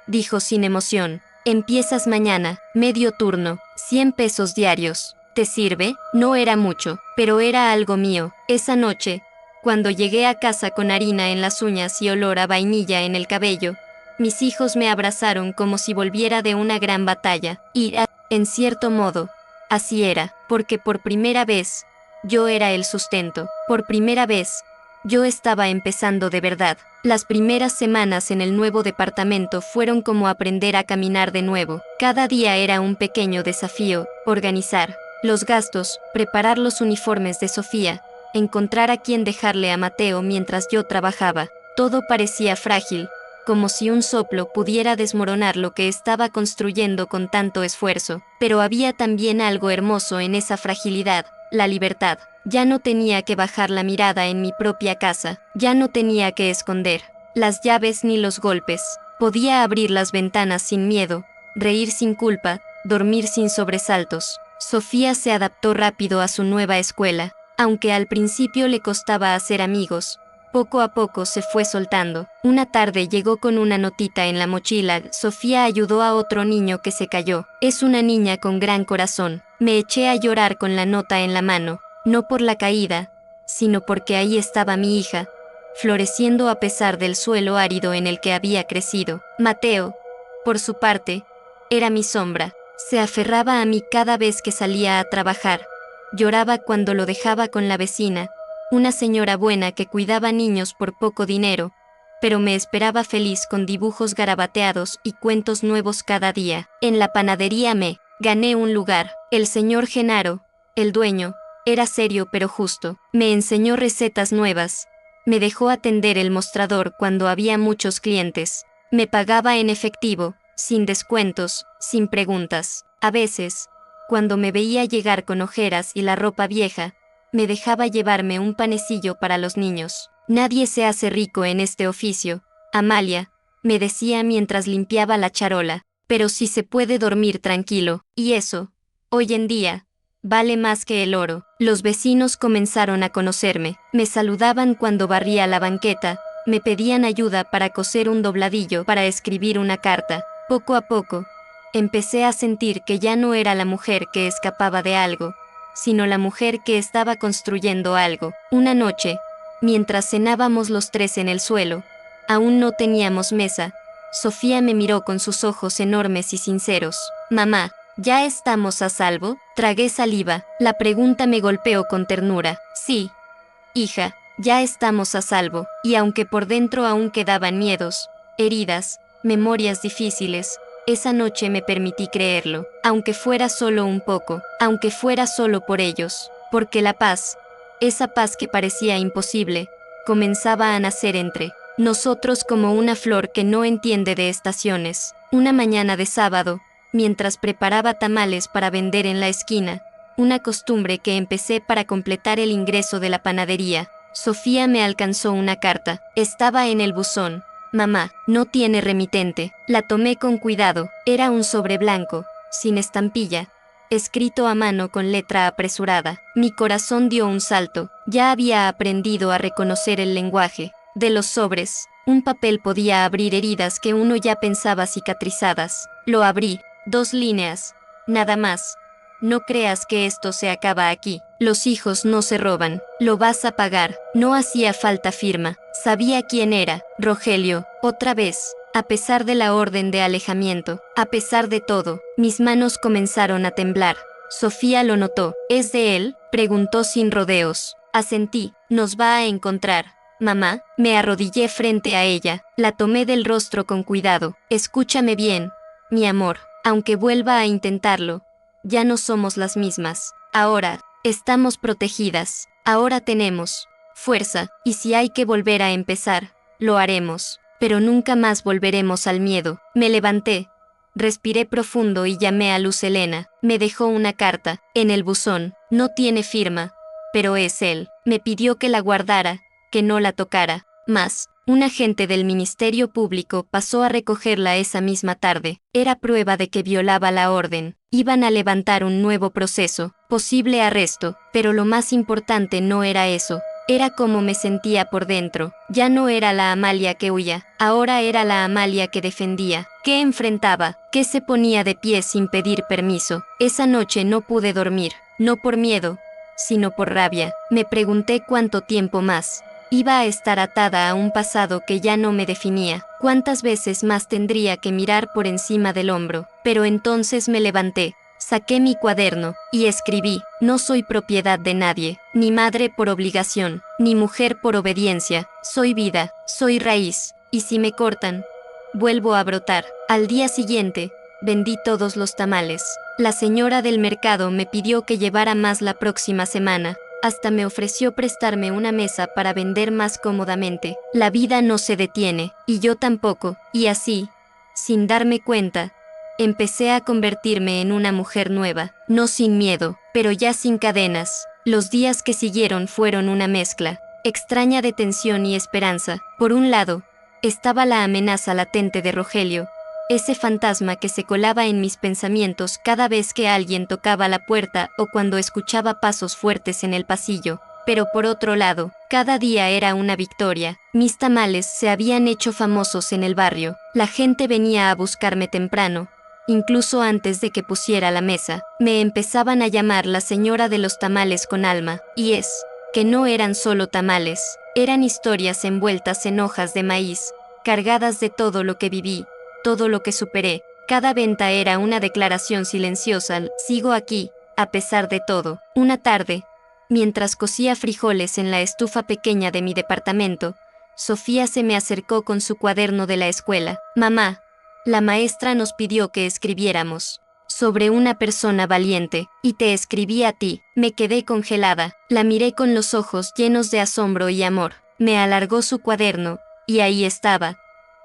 dijo sin emoción. Empiezas mañana, medio turno, 100 pesos diarios. ¿Te sirve? No era mucho, pero era algo mío. Esa noche, cuando llegué a casa con harina en las uñas y olor a vainilla en el cabello, mis hijos me abrazaron como si volviera de una gran batalla. Y, en cierto modo, así era, porque por primera vez, yo era el sustento. Por primera vez, yo estaba empezando de verdad. Las primeras semanas en el nuevo departamento fueron como aprender a caminar de nuevo. Cada día era un pequeño desafío: organizar los gastos, preparar los uniformes de Sofía, encontrar a quién dejarle a Mateo mientras yo trabajaba. Todo parecía frágil, como si un soplo pudiera desmoronar lo que estaba construyendo con tanto esfuerzo. Pero había también algo hermoso en esa fragilidad: la libertad. Ya no tenía que bajar la mirada en mi propia casa, ya no tenía que esconder las llaves ni los golpes. Podía abrir las ventanas sin miedo, reír sin culpa, dormir sin sobresaltos. Sofía se adaptó rápido a su nueva escuela, aunque al principio le costaba hacer amigos. Poco a poco se fue soltando. Una tarde llegó con una notita en la mochila: Sofía ayudó a otro niño que se cayó. Es una niña con gran corazón. Me eché a llorar con la nota en la mano, no por la caída, sino porque ahí estaba mi hija, floreciendo a pesar del suelo árido en el que había crecido. Mateo, por su parte, era mi sombra. Se aferraba a mí cada vez que salía a trabajar. Lloraba cuando lo dejaba con la vecina, una señora buena que cuidaba niños por poco dinero, pero me esperaba feliz con dibujos garabateados y cuentos nuevos cada día. En la panadería me gané un lugar. El señor Genaro, el dueño, era serio pero justo. Me enseñó recetas nuevas. Me dejó atender el mostrador cuando había muchos clientes. Me pagaba en efectivo, sin descuentos, sin preguntas. A veces, cuando me veía llegar con ojeras y la ropa vieja, me dejaba llevarme un panecillo para los niños. Nadie se hace rico en este oficio, Amalia, me decía mientras limpiaba la charola, pero sí se puede dormir tranquilo, y eso, hoy en día, vale más que el oro. Los vecinos comenzaron a conocerme, me saludaban cuando barría la banqueta, me pedían ayuda para coser un dobladillo, para escribir una carta. Poco a poco, empecé a sentir que ya no era la mujer que escapaba de algo, sino la mujer que estaba construyendo algo. Una noche, mientras cenábamos los tres en el suelo, aún no teníamos mesa, Sofía me miró con sus ojos enormes y sinceros. Mamá, ¿ya estamos a salvo? Tragué saliva. La pregunta me golpeó con ternura. Sí, hija, ya estamos a salvo. Y aunque por dentro aún quedaban miedos, heridas, memorias difíciles, esa noche me permití creerlo, aunque fuera solo un poco, aunque fuera solo por ellos, porque la paz, esa paz que parecía imposible, comenzaba a nacer entre nosotros como una flor que no entiende de estaciones. Una mañana de sábado, mientras preparaba tamales para vender en la esquina, una costumbre que empecé para completar el ingreso de la panadería, Sofía me alcanzó una carta. Estaba en el buzón. Mamá, no tiene remitente. La tomé con cuidado. Era un sobre blanco, sin estampilla, escrito a mano con letra apresurada. Mi corazón dio un salto. Ya había aprendido a reconocer el lenguaje de los sobres. Un papel podía abrir heridas que uno ya pensaba cicatrizadas. Lo abrí. 2 líneas. Nada más. No creas que esto se acaba aquí. Los hijos no se roban. Lo vas a pagar. No hacía falta firma. Sabía quién era. Rogelio. Otra vez. A pesar de la orden de alejamiento, a pesar de todo, mis manos comenzaron a temblar. Sofía lo notó. ¿Es de él?, preguntó sin rodeos. Asentí. Nos va a encontrar. Mamá, me arrodillé frente a ella. La tomé del rostro con cuidado. Escúchame bien, mi amor. Aunque vuelva a intentarlo, ya no somos las mismas. Ahora, estamos protegidas. Ahora tenemos fuerza, y si hay que volver a empezar, lo haremos. Pero nunca más volveremos al miedo. Me levanté, respiré profundo y llamé a Luz Helena. Me dejó una carta, en el buzón. No tiene firma, pero es él. Me pidió que la guardara, que no la tocara. Más, un agente del Ministerio Público pasó a recogerla esa misma tarde. Era prueba de que violaba la orden. Iban a levantar un nuevo proceso, posible arresto, pero lo más importante no era eso. Era como me sentía por dentro. Ya no era la Amalia que huía, ahora era la Amalia que defendía, que enfrentaba, que se ponía de pie sin pedir permiso. Esa noche no pude dormir, no por miedo, sino por rabia. Me pregunté cuánto tiempo más iba a estar atada a un pasado que ya no me definía. ¿Cuántas veces más tendría que mirar por encima del hombro? Pero entonces me levanté, saqué mi cuaderno y escribí: no soy propiedad de nadie, ni madre por obligación, ni mujer por obediencia. Soy vida, soy raíz, y si me cortan, vuelvo a brotar. Al día siguiente, vendí todos los tamales. La señora del mercado me pidió que llevara más la próxima semana. Hasta me ofreció prestarme una mesa para vender más cómodamente. La vida no se detiene, y yo tampoco, y así, sin darme cuenta, empecé a convertirme en una mujer nueva, no sin miedo, pero ya sin cadenas. Los días que siguieron fueron una mezcla extraña de tensión y esperanza. Por un lado, estaba la amenaza latente de Rogelio, ese fantasma que se colaba en mis pensamientos cada vez que alguien tocaba la puerta o cuando escuchaba pasos fuertes en el pasillo. Pero por otro lado, cada día era una victoria. Mis tamales se habían hecho famosos en el barrio. La gente venía a buscarme temprano, incluso antes de que pusiera la mesa. Me empezaban a llamar la señora de los tamales con alma, y es que no eran solo tamales, eran historias envueltas en hojas de maíz, cargadas de todo lo que viví, todo lo que superé. Cada venta era una declaración silenciosa: sigo aquí, a pesar de todo. Una tarde, mientras cocía frijoles en la estufa pequeña de mi departamento, Sofía se me acercó con su cuaderno de la escuela. Mamá, la maestra nos pidió que escribiéramos sobre una persona valiente, y te escribí a ti. Me quedé congelada, la miré con los ojos llenos de asombro y amor. Me alargó su cuaderno, y ahí estaba,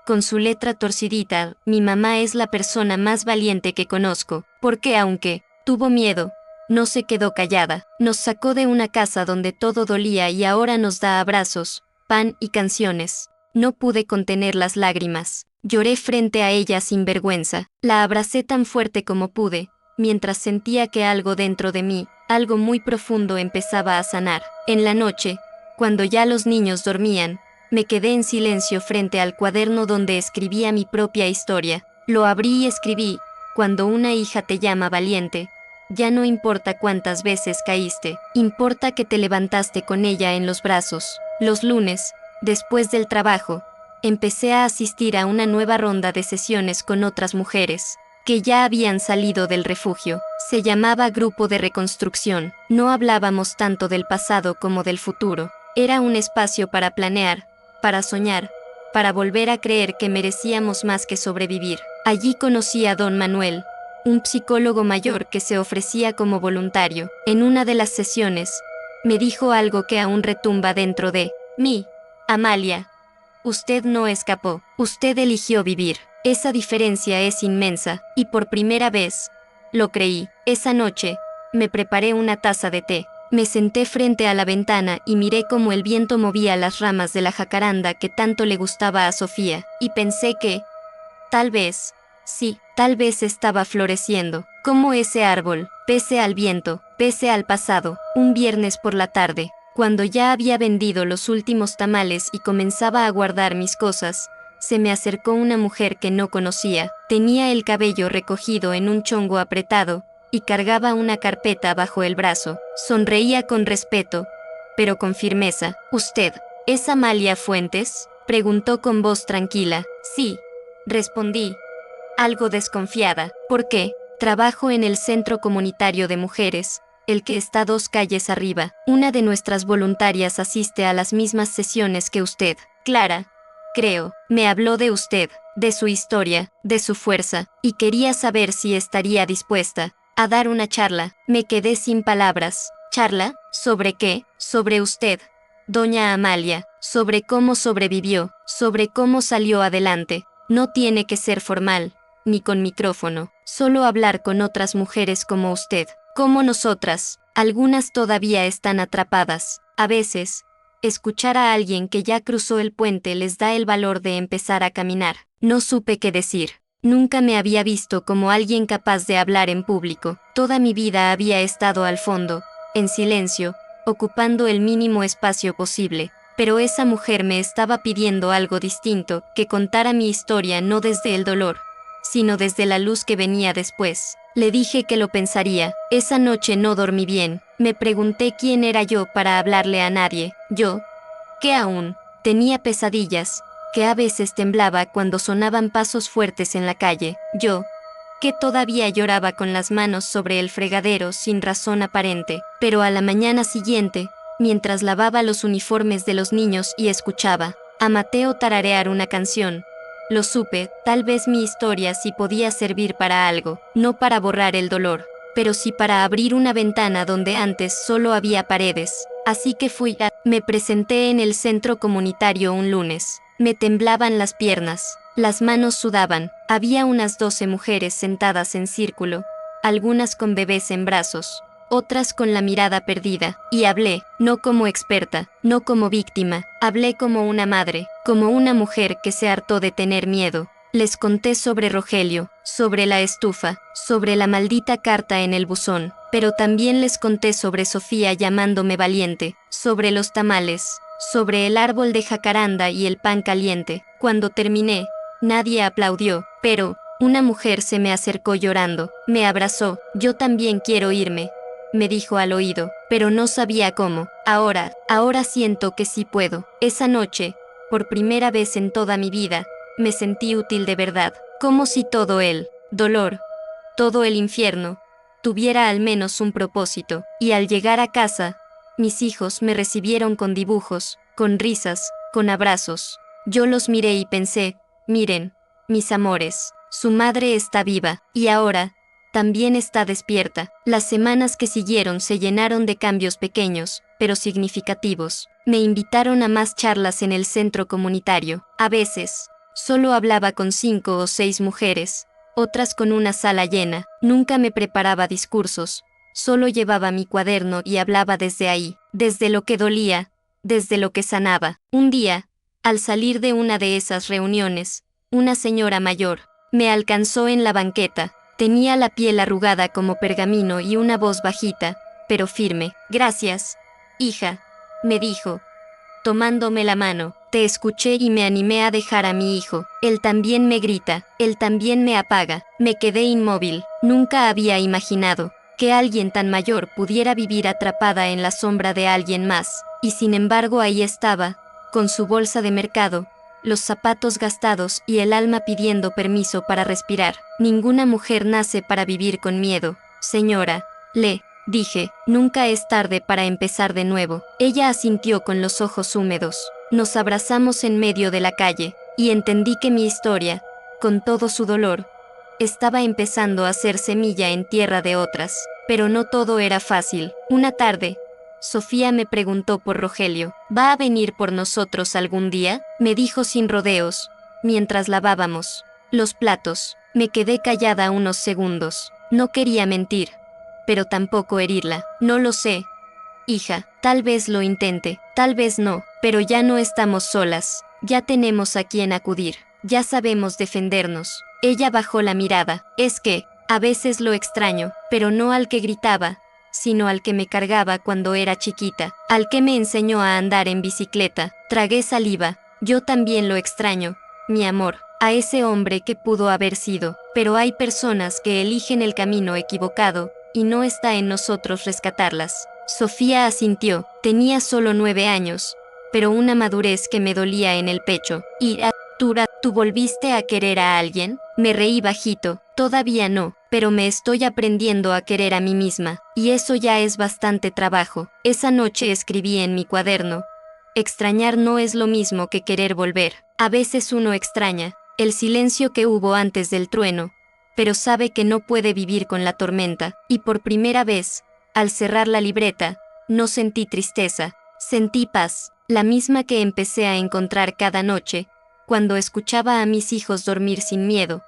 con su letra torcidita: mi mamá es la persona más valiente que conozco, porque aunque tuvo miedo, no se quedó callada. Nos sacó de una casa donde todo dolía y ahora nos da abrazos, pan y canciones. No pude contener las lágrimas. Lloré frente a ella sin vergüenza. La abracé tan fuerte como pude, mientras sentía que algo dentro de mí, algo muy profundo, empezaba a sanar. En la noche, cuando ya los niños dormían, me quedé en silencio frente al cuaderno donde escribía mi propia historia. Lo abrí y escribí: cuando una hija te llama valiente, ya no importa cuántas veces caíste, importa que te levantaste con ella en los brazos. Los lunes, después del trabajo, empecé a asistir a una nueva ronda de sesiones con otras mujeres que ya habían salido del refugio. Se llamaba Grupo de Reconstrucción. No hablábamos tanto del pasado como del futuro. Era un espacio para planear, para soñar, para volver a creer que merecíamos más que sobrevivir. Allí conocí a don Manuel, un psicólogo mayor que se ofrecía como voluntario. En una de las sesiones, me dijo algo que aún retumba dentro de mí: Amalia, usted no escapó, usted eligió vivir. Esa diferencia es inmensa, y por primera vez, lo creí. Esa noche, me preparé una taza de té. Me senté frente a la ventana y miré cómo el viento movía las ramas de la jacaranda que tanto le gustaba a Sofía, y pensé que, tal vez, sí, tal vez estaba floreciendo, como ese árbol, pese al viento, pese al pasado. Un viernes por la tarde, cuando ya había vendido los últimos tamales y comenzaba a guardar mis cosas, se me acercó una mujer que no conocía. Tenía el cabello recogido en un chongo apretado, y cargaba una carpeta bajo el brazo. Sonreía con respeto, pero con firmeza. ¿Usted es Amalia Fuentes?, preguntó con voz tranquila. Sí, respondí, algo desconfiada. ¿Por qué? Trabajo en el Centro Comunitario de Mujeres, el que está 2 calles arriba. Una de nuestras voluntarias asiste a las mismas sesiones que usted. Clara, creo, me habló de usted, de su historia, de su fuerza, y quería saber si estaría dispuesta a dar una charla. Me quedé sin palabras. ¿Charla? ¿Sobre qué? Sobre usted, doña Amalia, sobre cómo sobrevivió, sobre cómo salió adelante. No tiene que ser formal, ni con micrófono, solo hablar con otras mujeres como usted, como nosotras. Algunas todavía están atrapadas. A veces, escuchar a alguien que ya cruzó el puente les da el valor de empezar a caminar. No supe qué decir. Nunca me había visto como alguien capaz de hablar en público. Toda mi vida había estado al fondo, en silencio, ocupando el mínimo espacio posible. Pero esa mujer me estaba pidiendo algo distinto, que contara mi historia no desde el dolor, sino desde la luz que venía después. Le dije que lo pensaría. Esa noche no dormí bien. Me pregunté quién era yo para hablarle a nadie. Yo, que aún tenía pesadillas, que a veces temblaba cuando sonaban pasos fuertes en la calle. Yo, que todavía lloraba con las manos sobre el fregadero sin razón aparente. Pero a la mañana siguiente, mientras lavaba los uniformes de los niños y escuchaba a Mateo tararear una canción, lo supe. Tal vez mi historia sí podía servir para algo, no para borrar el dolor, pero sí para abrir una ventana donde antes solo había paredes. Así que me presenté en el centro comunitario un lunes. Me temblaban las piernas, las manos sudaban. Había unas 12 mujeres sentadas en círculo, algunas con bebés en brazos, otras con la mirada perdida, y hablé, no como experta, no como víctima, hablé como una madre, como una mujer que se hartó de tener miedo. Les conté sobre Rogelio, sobre la estufa, sobre la maldita carta en el buzón, pero también les conté sobre Sofía llamándome valiente, sobre los tamales, sobre el árbol de jacaranda y el pan caliente. Cuando terminé, nadie aplaudió, pero una mujer se me acercó llorando, me abrazó. Yo también quiero irme, me dijo al oído, pero no sabía cómo. Ahora siento que sí puedo. Esa noche, por primera vez en toda mi vida, me sentí útil de verdad, como si todo el dolor, todo el infierno, tuviera al menos un propósito. Y al llegar a casa, mis hijos me recibieron con dibujos, con risas, con abrazos. Yo los miré y pensé, miren, mis amores, su madre está viva, y ahora también está despierta. Las semanas que siguieron se llenaron de cambios pequeños, pero significativos. Me invitaron a más charlas en el centro comunitario. A veces, solo hablaba con 5 o 6 mujeres, otras con una sala llena. Nunca me preparaba discursos, solo llevaba mi cuaderno y hablaba desde ahí, desde lo que dolía, desde lo que sanaba. Un día, al salir de una de esas reuniones, una señora mayor me alcanzó en la banqueta. Tenía la piel arrugada como pergamino y una voz bajita, pero firme. Gracias, hija, me dijo, tomándome la mano. Te escuché y me animé a dejar a mi hijo. Él también me grita, él también me apaga. Me quedé inmóvil. Nunca había imaginado que alguien tan mayor pudiera vivir atrapada en la sombra de alguien más. Y sin embargo ahí estaba, con su bolsa de mercado, los zapatos gastados y el alma pidiendo permiso para respirar. Ninguna mujer nace para vivir con miedo, señora, le dije. Nunca es tarde para empezar de nuevo. Ella asintió con los ojos húmedos. Nos abrazamos en medio de la calle, y entendí que mi historia, con todo su dolor, estaba empezando a ser semilla en tierra de otras. Pero no todo era fácil. Una tarde, Sofía me preguntó por Rogelio. ¿Va a venir por nosotros algún día?, me dijo sin rodeos, mientras lavábamos los platos. Me quedé callada unos segundos. No quería mentir, pero tampoco herirla. No lo sé, hija. Tal vez lo intente, tal vez no, pero ya no estamos solas. Ya tenemos a quien acudir. Ya sabemos defendernos. Ella bajó la mirada. Es que, a veces lo extraño, pero no al que gritaba, sino al que me cargaba cuando era chiquita, al que me enseñó a andar en bicicleta. Tragué saliva. Yo también lo extraño, mi amor, a ese hombre que pudo haber sido. Pero hay personas que eligen el camino equivocado, y no está en nosotros rescatarlas. Sofía asintió. Tenía solo 9 años, pero una madurez que me dolía en el pecho. Y, ¿tú volviste a querer a alguien? Me reí bajito. Todavía no, pero me estoy aprendiendo a querer a mí misma, y eso ya es bastante trabajo. Esa noche escribí en mi cuaderno: extrañar no es lo mismo que querer volver. A veces uno extraña el silencio que hubo antes del trueno, pero sabe que no puede vivir con la tormenta. Y por primera vez, al cerrar la libreta, no sentí tristeza, sentí paz, la misma que empecé a encontrar cada noche, cuando escuchaba a mis hijos dormir sin miedo,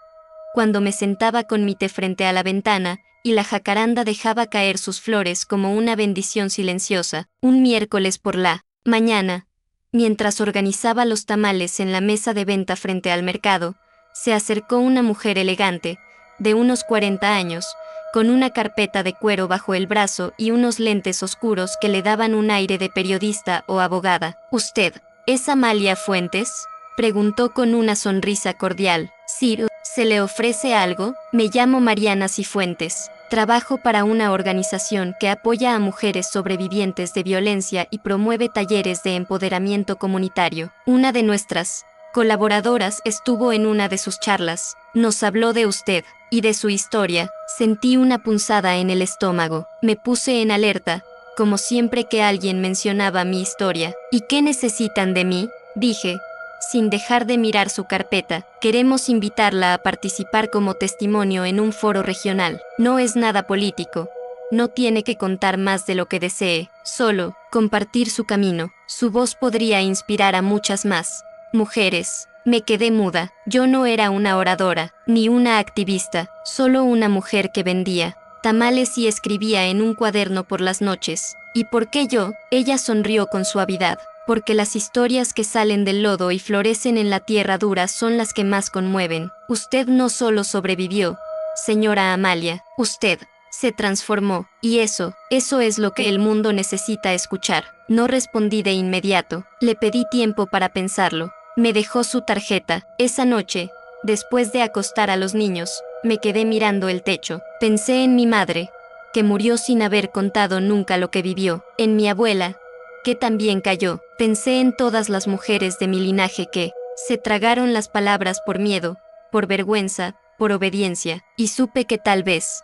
cuando me sentaba con mi té frente a la ventana, y la jacaranda dejaba caer sus flores como una bendición silenciosa. Un miércoles por la mañana, mientras organizaba los tamales en la mesa de venta frente al mercado, se acercó una mujer elegante, de unos 40 años, con una carpeta de cuero bajo el brazo y unos lentes oscuros que le daban un aire de periodista o abogada. ¿Usted es Amalia Fuentes?, preguntó con una sonrisa cordial. Sí, ¿se le ofrece algo? Me llamo Mariana Cifuentes. Trabajo para una organización que apoya a mujeres sobrevivientes de violencia y promueve talleres de empoderamiento comunitario. Una de nuestras colaboradoras estuvo en una de sus charlas. Nos habló de usted y de su historia. Sentí una punzada en el estómago. Me puse en alerta, como siempre que alguien mencionaba mi historia. ¿Y qué necesitan de mí?, dije, sin dejar de mirar su carpeta. Queremos invitarla a participar como testimonio en un foro regional. No es nada político. No tiene que contar más de lo que desee, solo compartir su camino. Su voz podría inspirar a muchas más mujeres. Me quedé muda. Yo no era una oradora, ni una activista, solo una mujer que vendía tamales y escribía en un cuaderno por las noches. ¿Y por qué yo? Ella sonrió con suavidad. Porque las historias que salen del lodo y florecen en la tierra dura son las que más conmueven. Usted no solo sobrevivió, señora Amalia, usted se transformó, y eso es lo que el mundo necesita escuchar. No respondí de inmediato, le pedí tiempo para pensarlo. Me dejó su tarjeta. Esa noche, después de acostar a los niños, me quedé mirando el techo. Pensé en mi madre, que murió sin haber contado nunca lo que vivió, en mi abuela, que también cayó. Pensé en todas las mujeres de mi linaje que se tragaron las palabras por miedo, por vergüenza, por obediencia, y supe que tal vez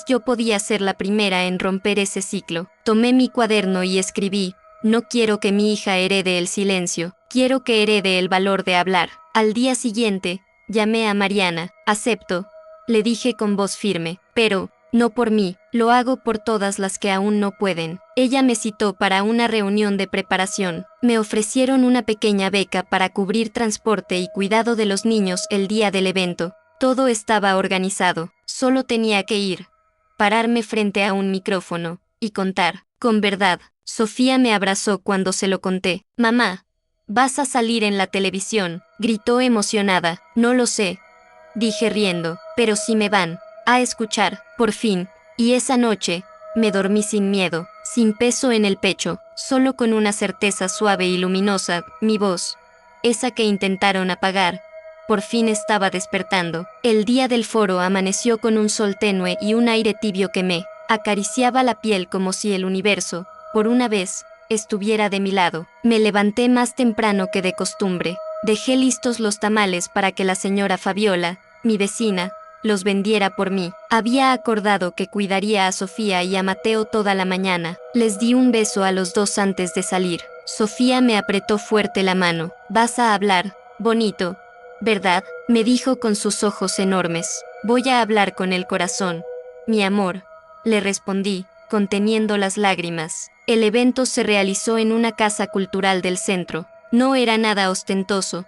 yo podía ser la primera en romper ese ciclo. Tomé mi cuaderno y escribí: no quiero que mi hija herede el silencio, quiero que herede el valor de hablar. Al día siguiente, llamé a Mariana. Acepto, le dije con voz firme, pero no por mí, lo hago por todas las que aún no pueden. Ella me citó para una reunión de preparación. Me ofrecieron una pequeña beca para cubrir transporte y cuidado de los niños el día del evento. Todo estaba organizado, solo tenía que ir, pararme frente a un micrófono y contar, con verdad. Sofía me abrazó cuando se lo conté. Mamá, vas a salir en la televisión, gritó emocionada. No lo sé, dije riendo, pero si me van a escuchar, por fin. Y esa noche, me dormí sin miedo, sin peso en el pecho, solo con una certeza suave y luminosa. Mi voz, esa que intentaron apagar, por fin estaba despertando. El día del foro amaneció con un sol tenue y un aire tibio que me acariciaba la piel como si el universo, por una vez, estuviera de mi lado. Me levanté más temprano que de costumbre. Dejé listos los tamales para que la señora Fabiola, mi vecina, los vendiera por mí. Había acordado que cuidaría a Sofía y a Mateo toda la mañana. Les di un beso a los dos antes de salir. Sofía me apretó fuerte la mano. Vas a hablar, bonito, ¿verdad?, me dijo con sus ojos enormes. Voy a hablar con el corazón, mi amor, le respondí, conteniendo las lágrimas. El evento se realizó en una casa cultural del centro. No era nada ostentoso,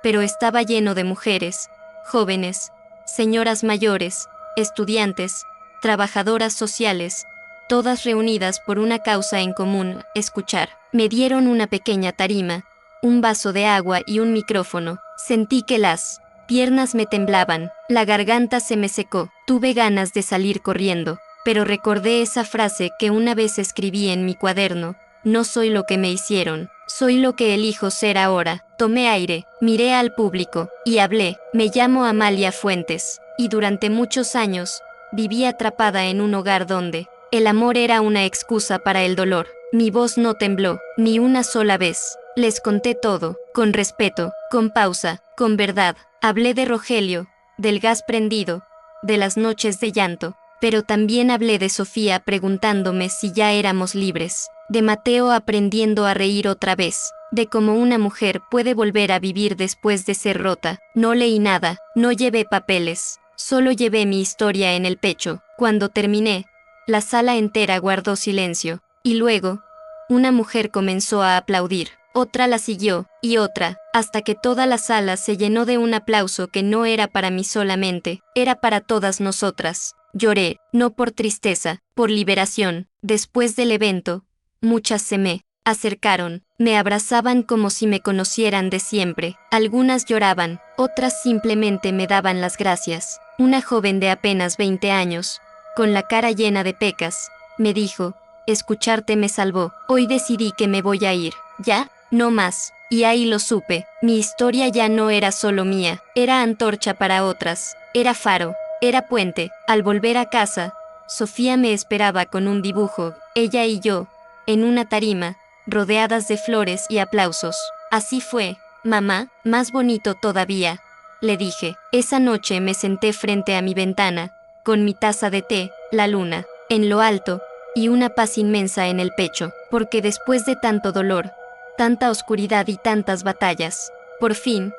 pero estaba lleno de mujeres, jóvenes, señoras mayores, estudiantes, trabajadoras sociales, todas reunidas por una causa en común: escuchar. Me dieron una pequeña tarima, un vaso de agua y un micrófono. Sentí que las piernas me temblaban, la garganta se me secó. Tuve ganas de salir corriendo, pero recordé esa frase que una vez escribí en mi cuaderno: no soy lo que me hicieron, soy lo que elijo ser ahora. Tomé aire, miré al público y hablé. Me llamo Amalia Fuentes, y durante muchos años viví atrapada en un hogar donde el amor era una excusa para el dolor. Mi voz no tembló, ni una sola vez. Les conté todo, con respeto, con pausa, con verdad. Hablé de Rogelio, del gas prendido, de las noches de llanto, pero también hablé de Sofía preguntándome si ya éramos libres, de Mateo aprendiendo a reír otra vez, de cómo una mujer puede volver a vivir después de ser rota. No leí nada, no llevé papeles, solo llevé mi historia en el pecho. Cuando terminé, la sala entera guardó silencio, y luego, una mujer comenzó a aplaudir. Otra la siguió, y otra, hasta que toda la sala se llenó de un aplauso que no era para mí solamente, era para todas nosotras. Lloré, no por tristeza, por liberación. Después del evento, muchas se me acercaron, me abrazaban como si me conocieran de siempre. Algunas lloraban, otras simplemente me daban las gracias. Una joven de apenas 20 años, con la cara llena de pecas. Me dijo, escucharte me salvó. Hoy decidí que me voy a ir. ¿Ya? No más. Y ahí lo supe. Mi historia ya no era solo mía. Era antorcha para otras. Era faro. Era puente. Al volver a casa, Sofía me esperaba con un dibujo, ella y yo, en una tarima, rodeadas de flores y aplausos. Así fue, mamá, más bonito todavía, le dije. Esa noche me senté frente a mi ventana, con mi taza de té, la luna, en lo alto, y una paz inmensa en el pecho, porque después de tanto dolor, tanta oscuridad y tantas batallas, por fin,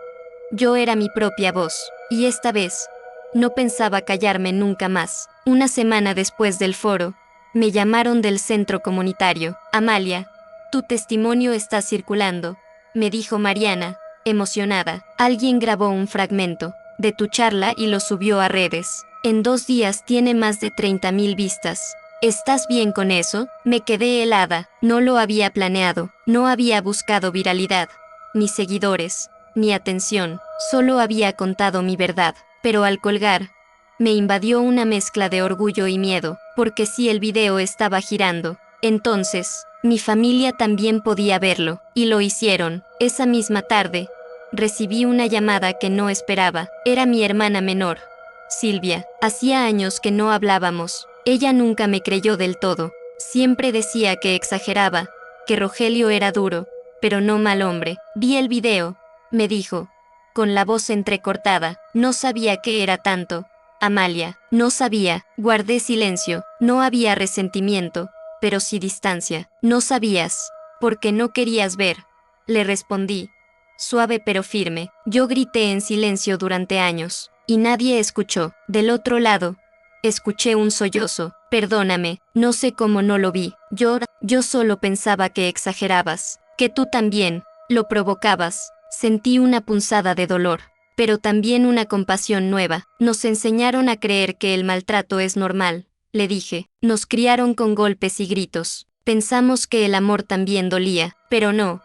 yo era mi propia voz, y esta vez, no pensaba callarme nunca más. Una semana después del foro, me llamaron del centro comunitario. Amalia, tu testimonio está circulando, me dijo Mariana, emocionada. Alguien grabó un fragmento de tu charla y lo subió a redes. En 2 días tiene más de 30.000 vistas. ¿Estás bien con eso? Me quedé helada. No lo había planeado, no había buscado viralidad, ni seguidores, ni atención. Solo había contado mi verdad. Pero al colgar, me invadió una mezcla de orgullo y miedo, porque si el video estaba girando, entonces, mi familia también podía verlo, y lo hicieron. Esa misma tarde, recibí una llamada que no esperaba. Era mi hermana menor, Silvia. Hacía años que no hablábamos. Ella nunca me creyó del todo. Siempre decía que exageraba, que Rogelio era duro, pero no mal hombre. Vi el video, me dijo, con la voz entrecortada. No sabía qué era tanto, Amalia. No sabía. Guardé silencio. No había resentimiento, pero sí distancia. No sabías, porque no querías ver. Le respondí, suave pero firme. Yo grité en silencio durante años, y nadie escuchó. Del otro lado, escuché un sollozo. Perdóname, no sé cómo no lo vi. Yo solo pensaba que exagerabas, que tú también lo provocabas. Sentí una punzada de dolor, pero también una compasión nueva. Nos enseñaron a creer que el maltrato es normal, le dije. Nos criaron con golpes y gritos. Pensamos que el amor también dolía, pero no.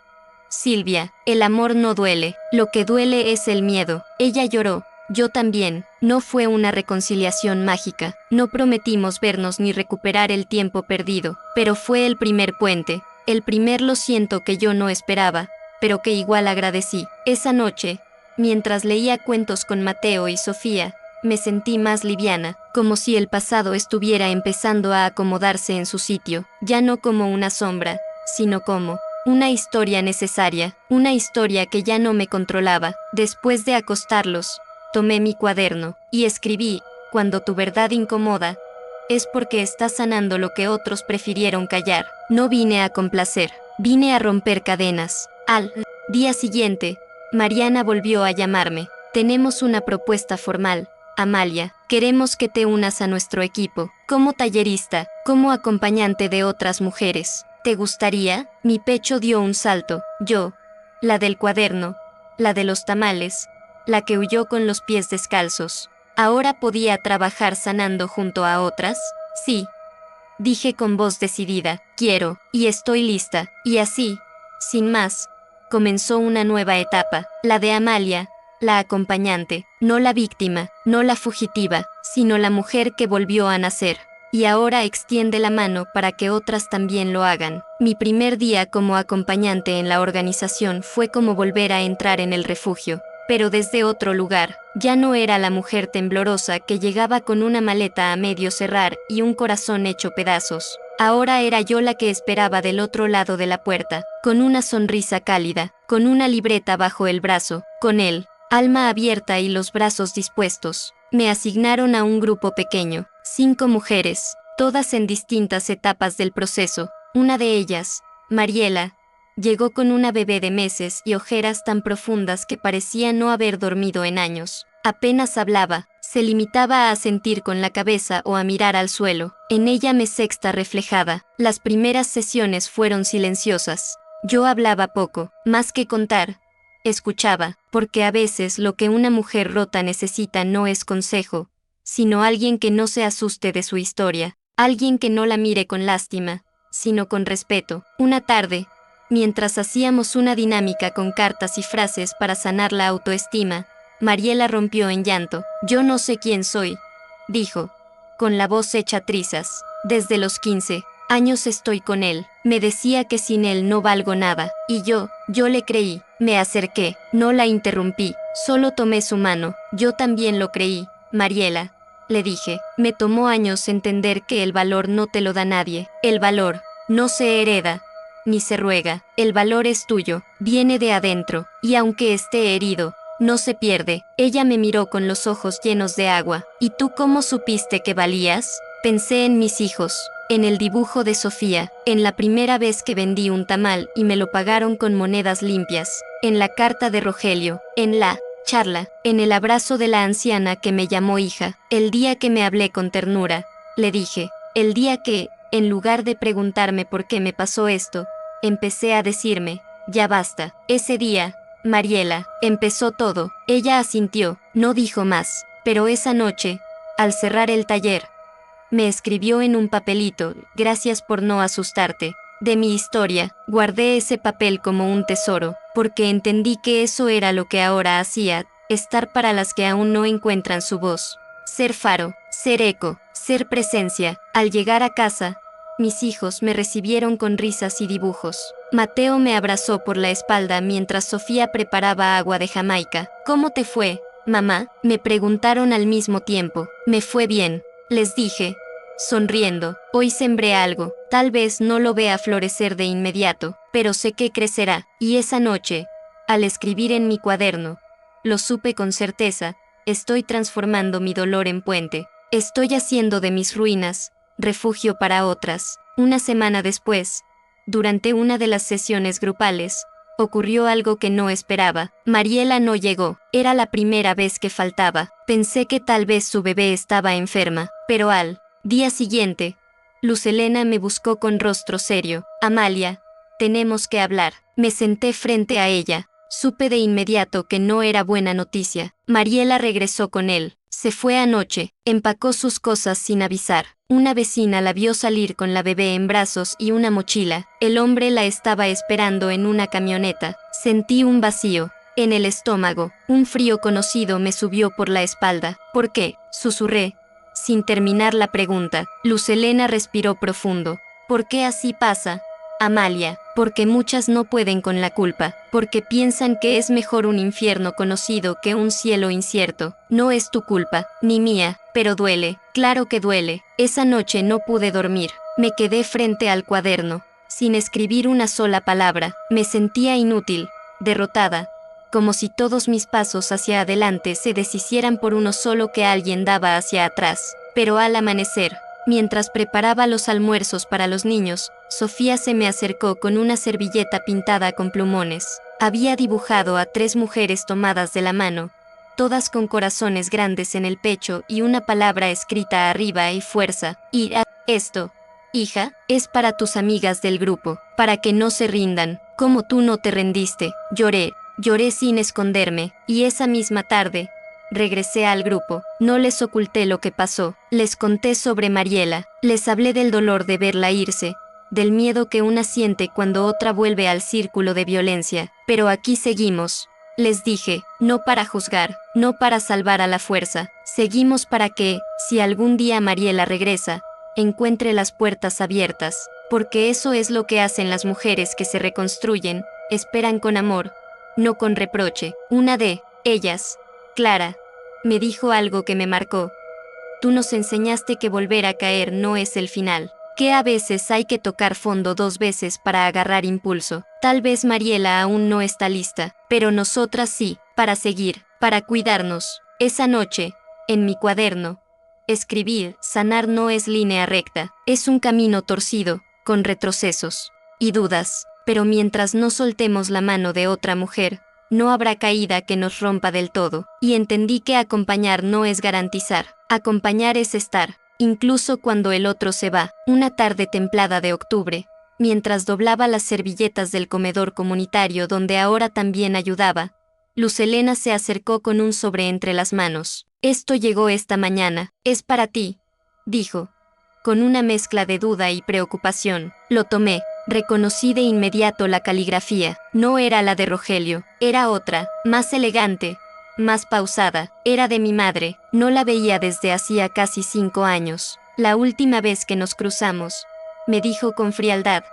Silvia, el amor no duele, lo que duele es el miedo. Ella lloró, yo también. No fue una reconciliación mágica, no prometimos vernos ni recuperar el tiempo perdido, pero fue el primer puente, el primer lo siento que yo no esperaba, pero que igual agradecí. Esa noche, mientras leía cuentos con Mateo y Sofía, me sentí más liviana, como si el pasado estuviera empezando a acomodarse en su sitio, ya no como una sombra, sino como una historia necesaria, una historia que ya no me controlaba. Después de acostarlos, tomé mi cuaderno y escribí, cuando tu verdad incomoda, es porque estás sanando lo que otros prefirieron callar. No vine a complacer, vine a romper cadenas. Al día siguiente, Mariana volvió a llamarme. Tenemos una propuesta formal, Amalia. Queremos que te unas a nuestro equipo, como tallerista, como acompañante de otras mujeres. ¿Te gustaría? Mi pecho dio un salto. Yo, la del cuaderno, la de los tamales, la que huyó con los pies descalzos. ¿Ahora podía trabajar sanando junto a otras? Sí, dije con voz decidida. Quiero, y estoy lista. Y así, sin más, comenzó una nueva etapa, la de Amalia, la acompañante, no la víctima, no la fugitiva, sino la mujer que volvió a nacer. Y ahora extiende la mano para que otras también lo hagan. Mi primer día como acompañante en la organización fue como volver a entrar en el refugio, pero desde otro lugar. Ya no era la mujer temblorosa que llegaba con una maleta a medio cerrar y un corazón hecho pedazos. Ahora era yo la que esperaba del otro lado de la puerta, con una sonrisa cálida, con una libreta bajo el brazo, con el alma abierta y los brazos dispuestos. Me asignaron a un grupo pequeño, 5 mujeres, todas en distintas etapas del proceso. Una de ellas, Mariela, llegó con una bebé de meses y ojeras tan profundas que parecía no haber dormido en años. Apenas hablaba, se limitaba a asentir con la cabeza o a mirar al suelo. En ella me sexta reflejada. Las primeras sesiones fueron silenciosas. Yo hablaba poco, más que contar. Escuchaba, porque a veces lo que una mujer rota necesita no es consejo, sino alguien que no se asuste de su historia, alguien que no la mire con lástima, sino con respeto. Una tarde, mientras hacíamos una dinámica con cartas y frases para sanar la autoestima, Mariela rompió en llanto. Yo no sé quién soy, dijo, con la voz hecha trizas. Desde los 15 años estoy con él. Me decía que sin él no valgo nada. Y yo le creí. Me acerqué, no la interrumpí, solo tomé su mano. Yo también lo creí, Mariela, le dije. Me tomó años entender que el valor no te lo da nadie. El valor no se hereda, ni se ruega. El valor es tuyo, viene de adentro, y aunque esté herido, no se pierde. Ella me miró con los ojos llenos de agua. ¿Y tú cómo supiste que valías? Pensé en mis hijos, en el dibujo de Sofía, en la primera vez que vendí un tamal y me lo pagaron con monedas limpias, en la carta de Rogelio, en la charla, en el abrazo de la anciana que me llamó hija, el día que me hablé con ternura, le dije, el día que, en lugar de preguntarme por qué me pasó esto, empecé a decirme, ya basta. Ese día, Mariela, empezó todo. Ella asintió, no dijo más, pero esa noche, al cerrar el taller, me escribió en un papelito, gracias por no asustarte, de mi historia. Guardé ese papel como un tesoro, porque entendí que eso era lo que ahora hacía, estar para las que aún no encuentran su voz. Ser faro, ser eco, ser presencia. Al llegar a casa, mis hijos me recibieron con risas y dibujos. Mateo me abrazó por la espalda mientras Sofía preparaba agua de Jamaica. ¿Cómo te fue, mamá?, me preguntaron al mismo tiempo. Me fue bien, les dije, sonriendo. Hoy sembré algo, tal vez no lo vea florecer de inmediato, pero sé que crecerá. Y esa noche, al escribir en mi cuaderno, lo supe con certeza, estoy transformando mi dolor en puente. Estoy haciendo de mis ruinas refugio para otras. Una semana después, durante una de las sesiones grupales, ocurrió algo que no esperaba. Mariela no llegó. Era la primera vez que faltaba. Pensé que tal vez su bebé estaba enferma, pero al día siguiente, Luz Helena me buscó con rostro serio. Amalia, tenemos que hablar. Me senté frente a ella. Supe de inmediato que no era buena noticia. Mariela regresó con él. Se fue anoche, empacó sus cosas sin avisar. Una vecina la vio salir con la bebé en brazos y una mochila. El hombre la estaba esperando en una camioneta. Sentí un vacío en el estómago. Un frío conocido me subió por la espalda. ¿Por qué?, susurré, sin terminar la pregunta. Luz Helena respiró profundo. ¿Por qué así pasa, Amalia? Porque muchas no pueden con la culpa, porque piensan que es mejor un infierno conocido que un cielo incierto. No es tu culpa, ni mía, pero duele, claro que duele. Esa noche no pude dormir. Me quedé frente al cuaderno, sin escribir una sola palabra. Me sentía inútil, derrotada, como si todos mis pasos hacia adelante se deshicieran por uno solo que alguien daba hacia atrás. Pero al amanecer, mientras preparaba los almuerzos para los niños, Sofía se me acercó con una servilleta pintada con plumones. Había dibujado a 3 mujeres tomadas de la mano, todas con corazones grandes en el pecho y una palabra escrita arriba y fuerza. Y esto, hija, es para tus amigas del grupo, para que no se rindan, como tú no te rendiste. Lloré sin esconderme, y esa misma tarde, regresé al grupo. No les oculté lo que pasó. Les conté sobre Mariela. Les hablé del dolor de verla irse, del miedo que una siente cuando otra vuelve al círculo de violencia. Pero aquí seguimos. Les dije, no para juzgar, no para salvar a la fuerza. Seguimos para que, si algún día Mariela regresa, encuentre las puertas abiertas. Porque eso es lo que hacen las mujeres que se reconstruyen, esperan con amor, no con reproche. Una de ellas, Clara, me dijo algo que me marcó. Tú nos enseñaste que volver a caer no es el final, que a veces hay que tocar fondo 2 veces para agarrar impulso. Tal vez Mariela aún no está lista, pero nosotras sí, para seguir, para cuidarnos. Esa noche, en mi cuaderno, escribir, sanar no es línea recta, es un camino torcido, con retrocesos y dudas, pero mientras no soltemos la mano de otra mujer, no habrá caída que nos rompa del todo. Y entendí que acompañar no es garantizar, acompañar es estar, incluso cuando el otro se va. Una tarde templada de octubre, mientras doblaba las servilletas del comedor comunitario donde ahora también ayudaba, Luz Helena se acercó con un sobre entre las manos. Esto llegó esta mañana, es para ti, dijo, con una mezcla de duda y preocupación. Lo tomé. Reconocí de inmediato la caligrafía. No era la de Rogelio, era otra, más elegante, más pausada. Era de mi madre. No la veía desde hacía casi 5 años. La última vez que nos cruzamos, me dijo con frialdad: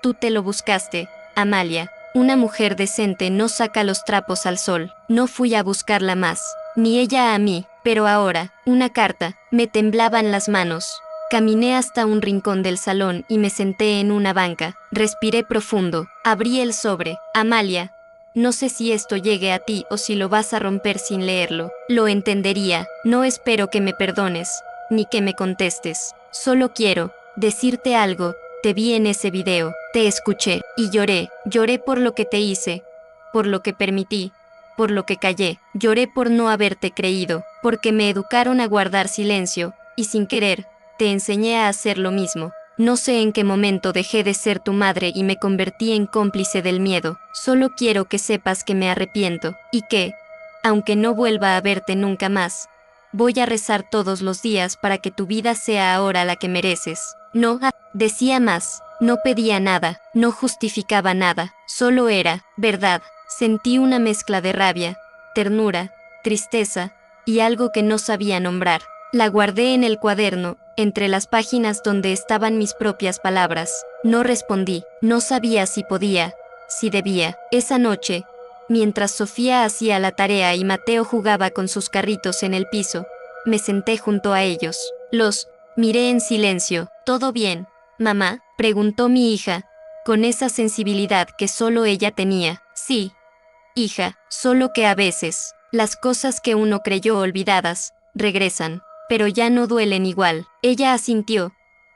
tú te lo buscaste, Amalia. Una mujer decente no saca los trapos al sol. No fui a buscarla más, ni ella a mí. Pero ahora, una carta, me temblaban las manos. Caminé hasta un rincón del salón y me senté en una banca. Respiré profundo. Abrí el sobre. Amalia, no sé si esto llegue a ti o si lo vas a romper sin leerlo. Lo entendería. No espero que me perdones, ni que me contestes. Solo quiero decirte algo. Te vi en ese video, te escuché, y lloré. Lloré por lo que te hice, por lo que permití, por lo que callé. Lloré por no haberte creído, porque me educaron a guardar silencio, y sin querer, te enseñé a hacer lo mismo. No sé en qué momento dejé de ser tu madre y me convertí en cómplice del miedo. Solo quiero que sepas que me arrepiento, y que, aunque no vuelva a verte nunca más, voy a rezar todos los días para que tu vida sea ahora la que mereces. No decía más, no pedía nada, no justificaba nada, solo era verdad. Sentí una mezcla de rabia, ternura, tristeza, y algo que no sabía nombrar. La guardé en el cuaderno, entre las páginas donde estaban mis propias palabras. No respondí, no sabía si podía, si debía. Esa noche, mientras Sofía hacía la tarea y Mateo jugaba con sus carritos en el piso, me senté junto a ellos. Los miré en silencio. ¿Todo bien, mamá?, preguntó mi hija, con esa sensibilidad que solo ella tenía. Sí, hija, solo que a veces, las cosas que uno creyó olvidadas, regresan, pero ya no duelen igual. Ella asintió,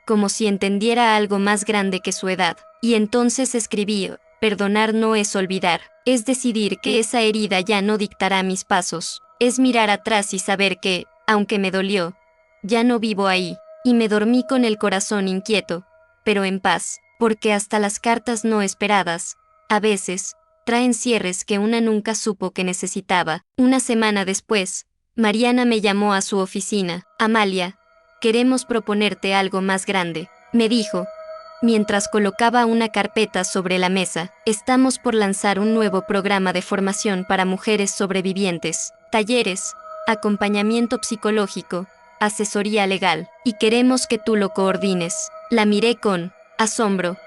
como si entendiera algo más grande que su edad, y entonces escribí: perdonar no es olvidar, es decidir que esa herida ya no dictará mis pasos, es mirar atrás y saber que, aunque me dolió, ya no vivo ahí. Y me dormí con el corazón inquieto, pero en paz, porque hasta las cartas no esperadas, a veces, traen cierres que una nunca supo que necesitaba. Una semana después, Mariana me llamó a su oficina. Amalia, queremos proponerte algo más grande, me dijo, mientras colocaba una carpeta sobre la mesa. Estamos por lanzar un nuevo programa de formación para mujeres sobrevivientes, talleres, acompañamiento psicológico, asesoría legal, y queremos que tú lo coordines. La miré con asombro.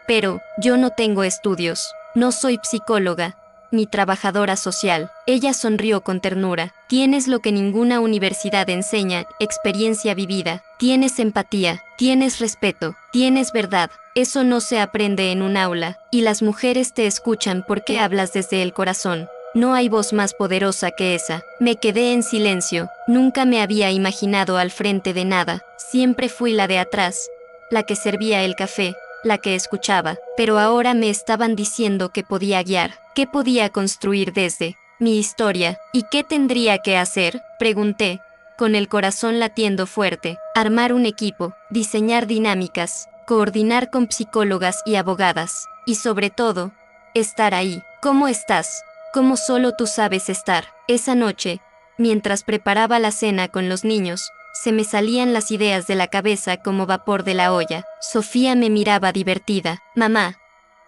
Pero yo no tengo estudios, no soy psicóloga, ni trabajadora social. Ella sonrió con ternura. Tienes lo que ninguna universidad enseña: experiencia vivida. Tienes empatía, tienes respeto, tienes verdad. Eso no se aprende en un aula, y las mujeres te escuchan porque hablas desde el corazón. No hay voz más poderosa que esa. Me quedé en silencio. Nunca me había imaginado al frente de nada. Siempre fui la de atrás, la que servía el café, la que escuchaba. Pero ahora me estaban diciendo que podía guiar, que podía construir desde mi historia. ¿Y qué tendría que hacer?, pregunté, con el corazón latiendo fuerte. Armar un equipo, diseñar dinámicas, coordinar con psicólogas y abogadas. Y sobre todo, estar ahí. ¿Cómo estás?, como solo tú sabes estar. Esa noche, mientras preparaba la cena con los niños, se me salían las ideas de la cabeza como vapor de la olla. Sofía me miraba divertida. Mamá,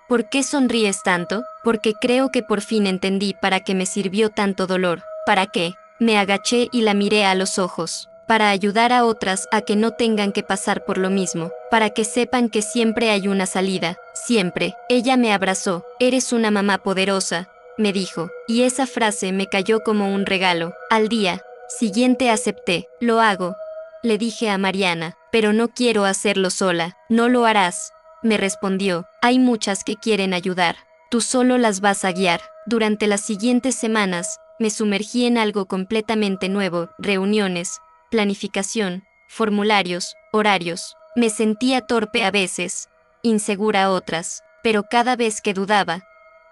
¿por qué sonríes tanto? Porque creo que por fin entendí para qué me sirvió tanto dolor. ¿Para qué? Me agaché y la miré a los ojos. Para ayudar a otras a que no tengan que pasar por lo mismo. Para que sepan que siempre hay una salida. Siempre. Ella me abrazó. Eres una mamá poderosa, me dijo, y esa frase me cayó como un regalo. Al día siguiente acepté. Lo hago, le dije a Mariana, pero no quiero hacerlo sola. No lo harás, me respondió. Hay muchas que quieren ayudar. Tú solo las vas a guiar. Durante las siguientes semanas, me sumergí en algo completamente nuevo: reuniones, planificación, formularios, horarios. Me sentía torpe a veces, insegura otras, pero cada vez que dudaba,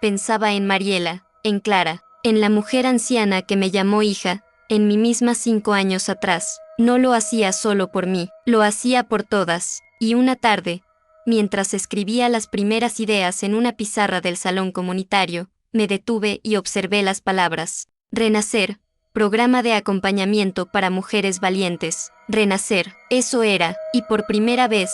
pensaba en Mariela, en Clara, en la mujer anciana que me llamó hija, en mí misma 5 años atrás. No lo hacía solo por mí, lo hacía por todas. Y una tarde, mientras escribía las primeras ideas en una pizarra del salón comunitario, me detuve y observé las palabras. Renacer, programa de acompañamiento para mujeres valientes. Renacer, eso era, y por primera vez,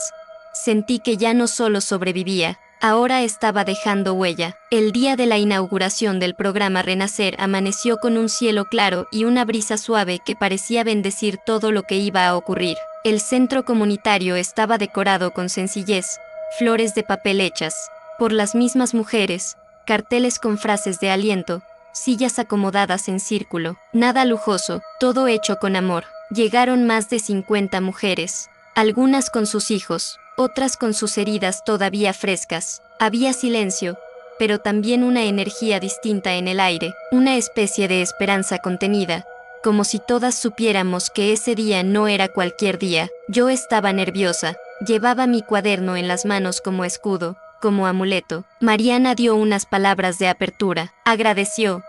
sentí que ya no solo sobrevivía, Ahora estaba dejando huella. El día de la inauguración del programa Renacer amaneció con un cielo claro y una brisa suave que parecía bendecir todo lo que iba a ocurrir. El centro comunitario estaba decorado con sencillez, flores de papel hechas por las mismas mujeres, carteles con frases de aliento, sillas acomodadas en círculo, nada lujoso, todo hecho con amor. Llegaron más de 50 mujeres, algunas con sus hijos, otras con sus heridas todavía frescas. Había silencio, pero también una energía distinta en el aire, una especie de esperanza contenida, como si todas supiéramos que ese día no era cualquier día. Yo estaba nerviosa, llevaba mi cuaderno en las manos como escudo, como amuleto. Mariana dio unas palabras de apertura, agradeció,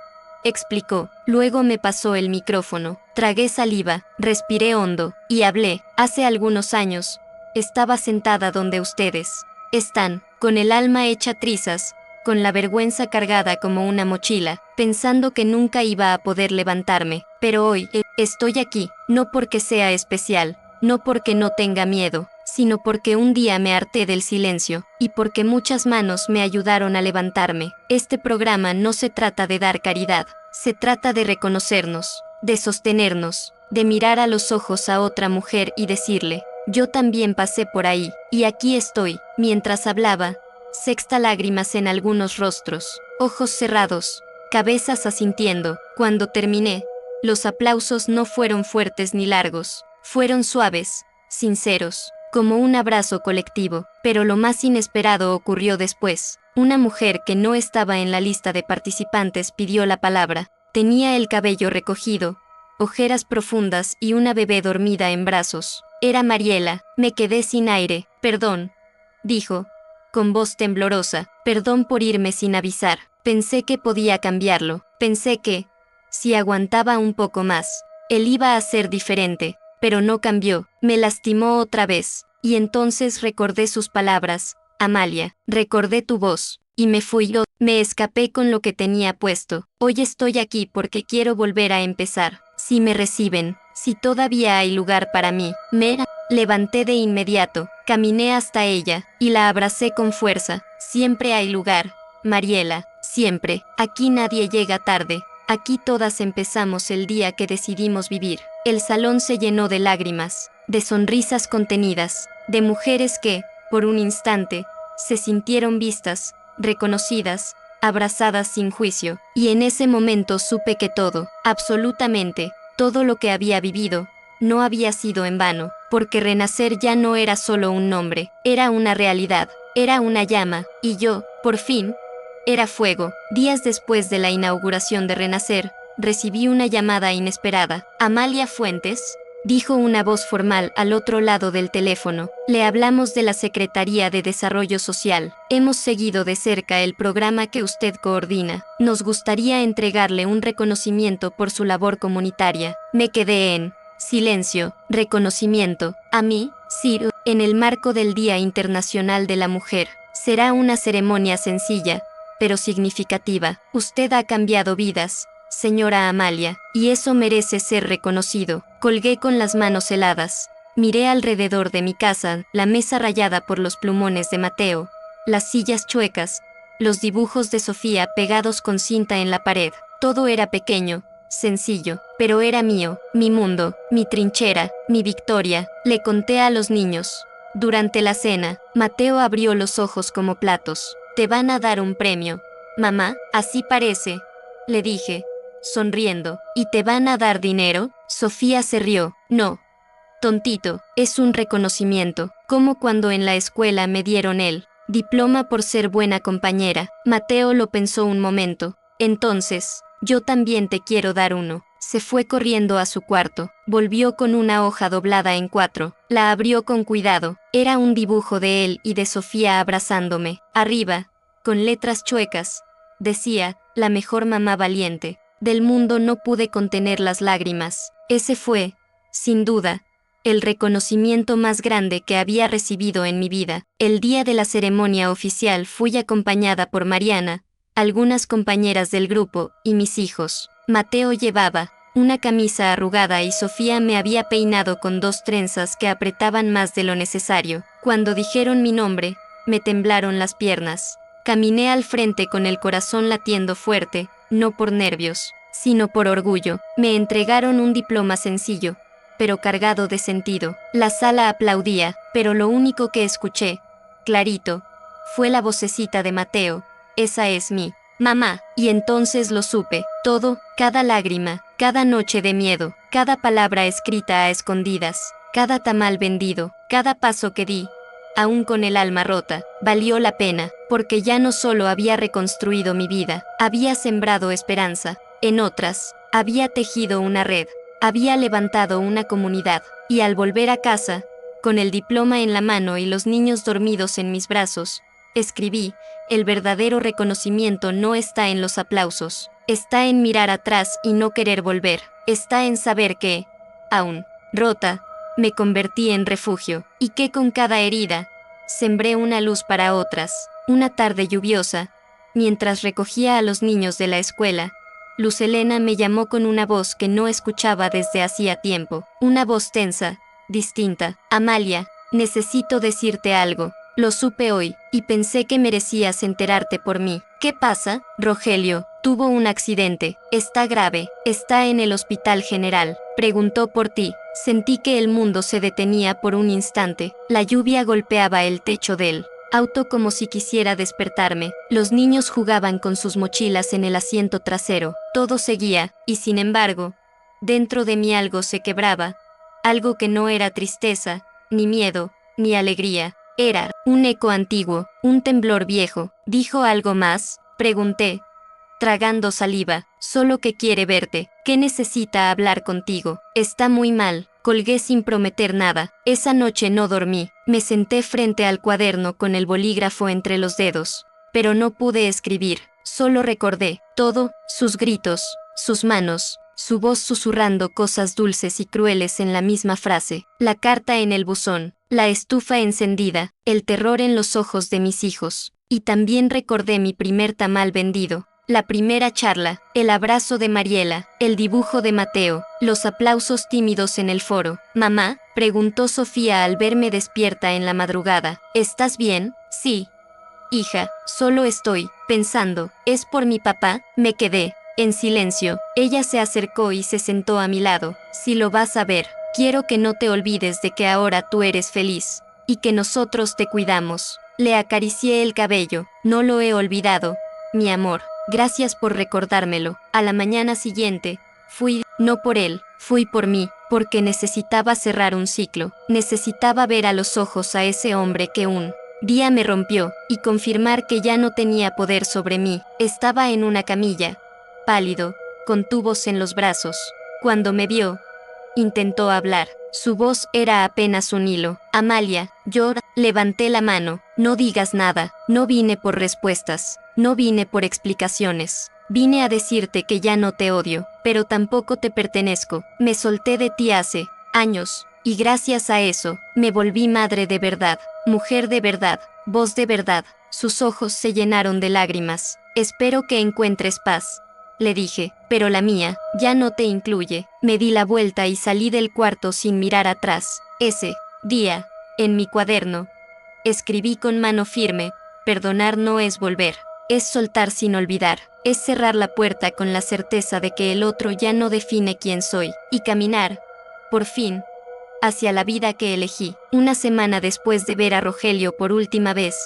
explicó, luego me pasó el micrófono, tragué saliva, respiré hondo, y hablé. Hace algunos años, estaba sentada donde ustedes están, con el alma hecha trizas, con la vergüenza cargada como una mochila, pensando que nunca iba a poder levantarme, pero hoy, estoy aquí, no porque sea especial, no porque no tenga miedo, sino porque un día me harté del silencio, y porque muchas manos me ayudaron a levantarme. Este programa no se trata de dar caridad, se trata de reconocernos, de sostenernos, de mirar a los ojos a otra mujer y decirle, yo también pasé por ahí, y aquí estoy. Mientras hablaba, sexta lágrimas en algunos rostros, ojos cerrados, cabezas asintiendo. Cuando terminé, los aplausos no fueron fuertes ni largos, fueron suaves, sinceros, como un abrazo colectivo. Pero lo más inesperado ocurrió después. Una mujer que no estaba en la lista de participantes pidió la palabra. Tenía el cabello recogido, ojeras profundas y una bebé dormida en brazos. Era Mariela. Me quedé sin aire. Perdón, dijo, con voz temblorosa, perdón por irme sin avisar. Pensé que podía cambiarlo. Pensé que, si aguantaba un poco más, él iba a ser diferente. Pero no cambió. Me lastimó otra vez. Y entonces recordé sus palabras, Amalia, recordé tu voz, y me fui yo. Me escapé con lo que tenía puesto. Hoy estoy aquí porque quiero volver a empezar. Si me reciben, si todavía hay lugar para mí. Me levanté de inmediato, caminé hasta ella, y la abracé con fuerza. Siempre hay lugar, Mariela, siempre. Aquí nadie llega tarde. Aquí todas empezamos el día que decidimos vivir. El salón se llenó de lágrimas, de sonrisas contenidas, de mujeres que, por un instante, se sintieron vistas, reconocidas, abrazadas sin juicio. Y en ese momento supe que todo, absolutamente, todo lo que había vivido, no había sido en vano, porque Renacer ya no era solo un nombre, era una realidad, era una llama, y yo, por fin, era fuego. Días después de la inauguración de Renacer, recibí una llamada inesperada. Amalia Fuentes, dijo una voz formal al otro lado del teléfono. Le hablamos de la Secretaría de Desarrollo Social. Hemos seguido de cerca el programa que usted coordina. Nos gustaría entregarle un reconocimiento por su labor comunitaria. Me quedé en silencio. Reconocimiento. ¿A mí? Sí, en el marco del Día Internacional de la Mujer. Será una ceremonia sencilla, pero significativa. Usted ha cambiado vidas, señora Amalia, y eso merece ser reconocido. Colgué con las manos heladas. Miré alrededor de mi casa, la mesa rayada por los plumones de Mateo, las sillas chuecas, los dibujos de Sofía pegados con cinta en la pared. Todo era pequeño, sencillo, pero era mío, mi mundo, mi trinchera, mi victoria. Le conté a los niños. Durante la cena, Mateo abrió los ojos como platos. Te van a dar un premio, mamá, así parece, le dije, sonriendo. ¿Y te van a dar dinero? Sofía se rió. No, tontito, es un reconocimiento, como cuando en la escuela me dieron el diploma por ser buena compañera. Mateo lo pensó un momento. Entonces, yo también te quiero dar uno. Se fue corriendo a su cuarto, volvió con una hoja doblada en 4, la abrió con cuidado. Era un dibujo de él y de Sofía abrazándome. Arriba, con letras chuecas, decía, la mejor mamá valiente del mundo. No pude contener las lágrimas. Ese fue, sin duda, el reconocimiento más grande que había recibido en mi vida. El día de la ceremonia oficial fui acompañada por Mariana, algunas compañeras del grupo y mis hijos. Mateo llevaba una camisa arrugada y Sofía me había peinado con 2 trenzas que apretaban más de lo necesario. Cuando dijeron mi nombre, me temblaron las piernas. Caminé al frente con el corazón latiendo fuerte, no por nervios, sino por orgullo. Me entregaron un diploma sencillo, pero cargado de sentido. La sala aplaudía, pero lo único que escuché, clarito, fue la vocecita de Mateo: esa es mi mamá. Y entonces lo supe, todo, cada lágrima, cada noche de miedo, cada palabra escrita a escondidas, cada tamal vendido, cada paso que di, aún con el alma rota, valió la pena, porque ya no solo había reconstruido mi vida, había sembrado esperanza en otras, había tejido una red, había levantado una comunidad, y al volver a casa, con el diploma en la mano y los niños dormidos en mis brazos, escribí: el verdadero reconocimiento no está en los aplausos, está en mirar atrás y no querer volver, está en saber que, aún rota, me convertí en refugio, y que con cada herida, sembré una luz para otras. Una tarde lluviosa, mientras recogía a los niños de la escuela, Luz Helena me llamó con una voz que no escuchaba desde hacía tiempo, una voz tensa, distinta. Amalia, necesito decirte algo. Lo supe hoy, y pensé que merecías enterarte por mí. ¿Qué pasa? Rogelio tuvo un accidente. Está grave. Está en el hospital general. Preguntó por ti. Sentí que el mundo se detenía por un instante. La lluvia golpeaba el techo del auto como si quisiera despertarme. Los niños jugaban con sus mochilas en el asiento trasero. Todo seguía, y sin embargo, dentro de mí algo se quebraba. Algo que no era tristeza, ni miedo, ni alegría. Era un eco antiguo, un temblor viejo. ¿Dijo algo más? Pregunté, tragando saliva. Solo que quiere verte, que necesita hablar contigo. Está muy mal. Colgué sin prometer nada. Esa noche no dormí. Me senté frente al cuaderno con el bolígrafo entre los dedos. Pero no pude escribir. Solo recordé todo, sus gritos, sus manos, su voz susurrando cosas dulces y crueles en la misma frase. La carta en el buzón, la estufa encendida, el terror en los ojos de mis hijos. Y también recordé mi primer tamal vendido, la primera charla, el abrazo de Mariela, el dibujo de Mateo, los aplausos tímidos en el foro. «Mamá», preguntó Sofía al verme despierta en la madrugada, «¿estás bien?» «Sí, hija, solo estoy pensando, ¿es por mi papá?» Me quedé en silencio. Ella se acercó y se sentó a mi lado. «Si lo vas a ver, quiero que no te olvides de que ahora tú eres feliz, y que nosotros te cuidamos». Le acaricié el cabello. «No lo he olvidado, mi amor. Gracias por recordármelo». A la mañana siguiente, fui, no por él, fui por mí, porque necesitaba cerrar un ciclo. Necesitaba ver a los ojos a ese hombre que un día me rompió, y confirmar que ya no tenía poder sobre mí. Estaba en una camilla, pálido, con tubos en los brazos. Cuando me vio, intentó hablar. Su voz era apenas un hilo. «Amalia», yo levanté la mano. «No digas nada. No vine por respuestas. No vine por explicaciones. Vine a decirte que ya no te odio, pero tampoco te pertenezco. Me solté de ti hace años, y gracias a eso, me volví madre de verdad, mujer de verdad, voz de verdad». Sus ojos se llenaron de lágrimas. «Espero que encuentres paz», le dije, «pero la mía ya no te incluye». Me di la vuelta y salí del cuarto sin mirar atrás. Ese día, en mi cuaderno, escribí con mano firme: perdonar no es volver, es soltar sin olvidar, es cerrar la puerta con la certeza de que el otro ya no define quién soy, y caminar, por fin, hacia la vida que elegí. Una semana después de ver a Rogelio por última vez,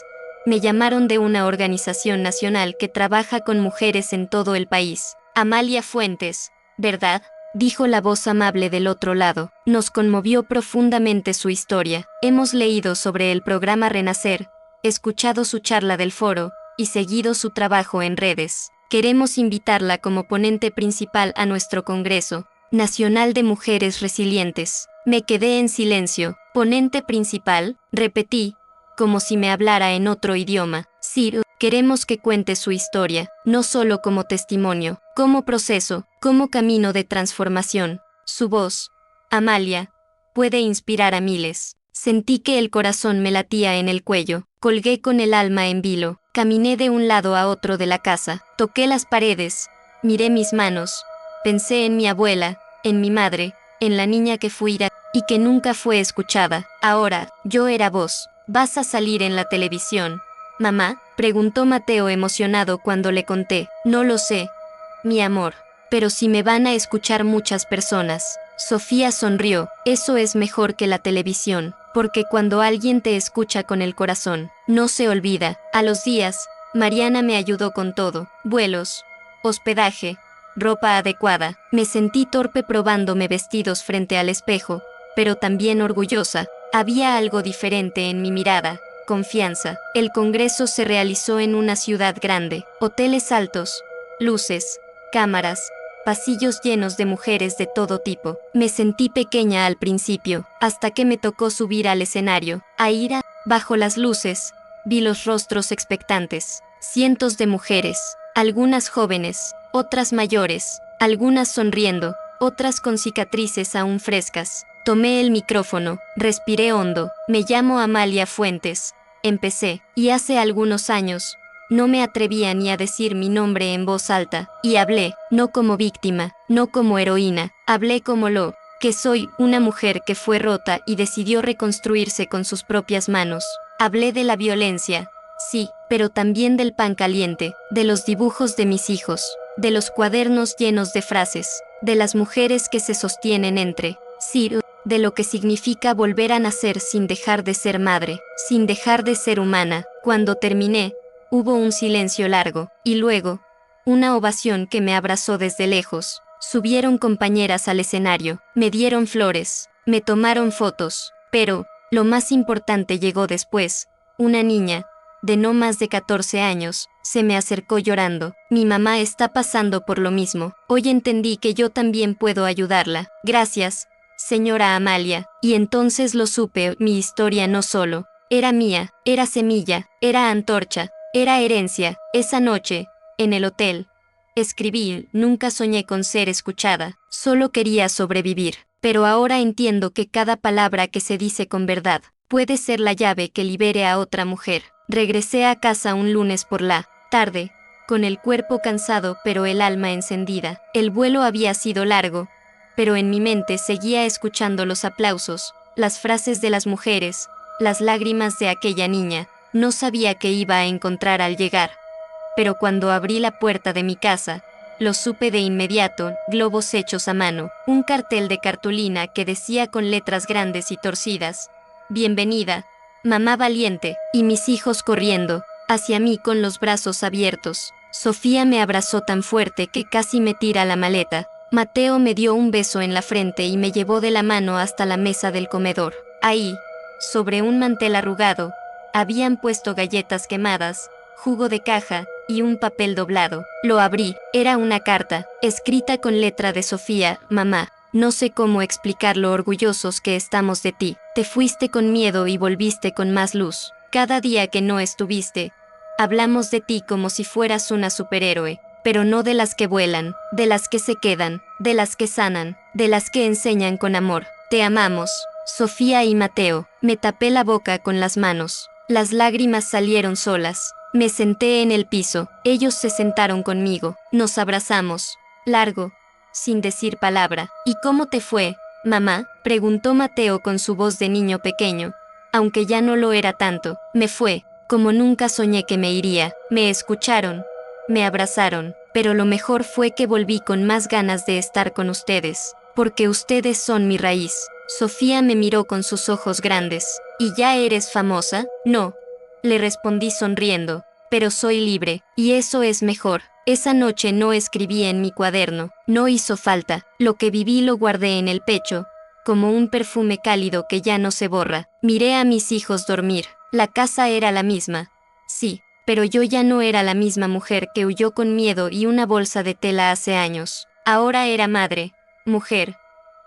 me llamaron de una organización nacional que trabaja con mujeres en todo el país. «Amalia Fuentes, ¿verdad?», dijo la voz amable del otro lado. Nos conmovió profundamente su historia. Hemos leído sobre el programa Renacer, escuchado su charla del foro, y seguido su trabajo en redes. Queremos invitarla como ponente principal a nuestro Congreso Nacional de Mujeres Resilientes. Me quedé en silencio. «¿Ponente principal?», repetí, como si me hablara en otro idioma. «Sí, queremos que cuente su historia, no solo como testimonio, como proceso, como camino de transformación. Su voz, Amalia, puede inspirar a miles». Sentí que el corazón me latía en el cuello. Colgué con el alma en vilo. Caminé de un lado a otro de la casa. Toqué las paredes. Miré mis manos. Pensé en mi abuela, en mi madre, en la niña que fui y que nunca fue escuchada. Ahora, yo era voz. vas a salir en la televisión. ¿Mamá?, preguntó Mateo emocionado cuando le conté. No lo sé, mi amor, pero si me van a escuchar muchas personas. Sofía sonrió. Eso es mejor que la televisión, porque cuando alguien te escucha con el corazón, no se olvida. A los días, Mariana me ayudó con todo: vuelos, hospedaje, ropa adecuada. Me sentí torpe probándome vestidos frente al espejo, pero también orgullosa. Había algo diferente en mi mirada: confianza. El congreso se realizó en una ciudad grande, hoteles altos, luces, cámaras, pasillos llenos de mujeres de todo tipo. Me sentí pequeña al principio, hasta que me tocó subir al escenario. Aira, bajo las luces, vi los rostros expectantes. Cientos de mujeres, algunas jóvenes, otras mayores, algunas sonriendo, otras con cicatrices aún frescas. Tomé el micrófono, respiré hondo. Me llamo Amalia Fuentes. Empecé, y hace algunos años, no me atrevía ni a decir mi nombre en voz alta, y hablé, no como víctima, no como heroína, hablé como lo que soy: una mujer que fue rota y decidió reconstruirse con sus propias manos. Hablé de la violencia, sí, pero también del pan caliente, de los dibujos de mis hijos, de los cuadernos llenos de frases, de las mujeres que se sostienen entre sí, de lo que significa volver a nacer sin dejar de ser madre, sin dejar de ser humana. Cuando terminé, hubo un silencio largo, y luego, una ovación que me abrazó desde lejos. Subieron compañeras al escenario, me dieron flores, me tomaron fotos, pero, lo más importante llegó después. Una niña, de no más de 14 años, se me acercó llorando. Mi mamá está pasando por lo mismo. Hoy entendí que yo también puedo ayudarla. Gracias, señora Amalia. Y entonces lo supe: mi historia no solo era mía, era semilla, era antorcha, era herencia. Esa noche, en el hotel, escribí: nunca soñé con ser escuchada, solo quería sobrevivir. Pero ahora entiendo que cada palabra que se dice con verdad puede ser la llave que libere a otra mujer. Regresé a casa un lunes por la tarde, con el cuerpo cansado pero el alma encendida. El vuelo había sido largo, pero en mi mente seguía escuchando los aplausos, las frases de las mujeres, las lágrimas de aquella niña. No sabía qué iba a encontrar al llegar, pero cuando abrí la puerta de mi casa, lo supe de inmediato: globos hechos a mano, un cartel de cartulina que decía con letras grandes y torcidas: bienvenida, mamá valiente, y mis hijos corriendo hacia mí con los brazos abiertos. Sofía me abrazó tan fuerte que casi me tira la maleta. Mateo me dio un beso en la frente y me llevó de la mano hasta la mesa del comedor. Ahí, sobre un mantel arrugado, habían puesto galletas quemadas, jugo de caja y un papel doblado. Lo abrí. Era una carta, escrita con letra de Sofía: mamá, no sé cómo explicar lo orgullosos que estamos de ti. Te fuiste con miedo y volviste con más luz. Cada día que no estuviste, hablamos de ti como si fueras una superhéroe, pero no de las que vuelan, de las que se quedan, de las que sanan, de las que enseñan con amor. Te amamos, Sofía y Mateo. Me tapé la boca con las manos. Las lágrimas salieron solas. Me senté en el piso. Ellos se sentaron conmigo. Nos abrazamos. Largo, sin decir palabra. ¿Y cómo te fue, mamá?, preguntó Mateo con su voz de niño pequeño, aunque ya no lo era tanto. Me fue como nunca soñé que me iría. Me escucharon, me abrazaron, pero lo mejor fue que volví con más ganas de estar con ustedes, porque ustedes son mi raíz. Sofía me miró con sus ojos grandes. ¿Y ya eres famosa? No, le respondí sonriendo, pero soy libre, y eso es mejor. Esa noche no escribí en mi cuaderno, no hizo falta. Lo que viví lo guardé en el pecho, como un perfume cálido que ya no se borra. Miré a mis hijos dormir. La casa era la misma, sí, pero yo ya no era la misma mujer que huyó con miedo y una bolsa de tela hace años. Ahora era madre, mujer,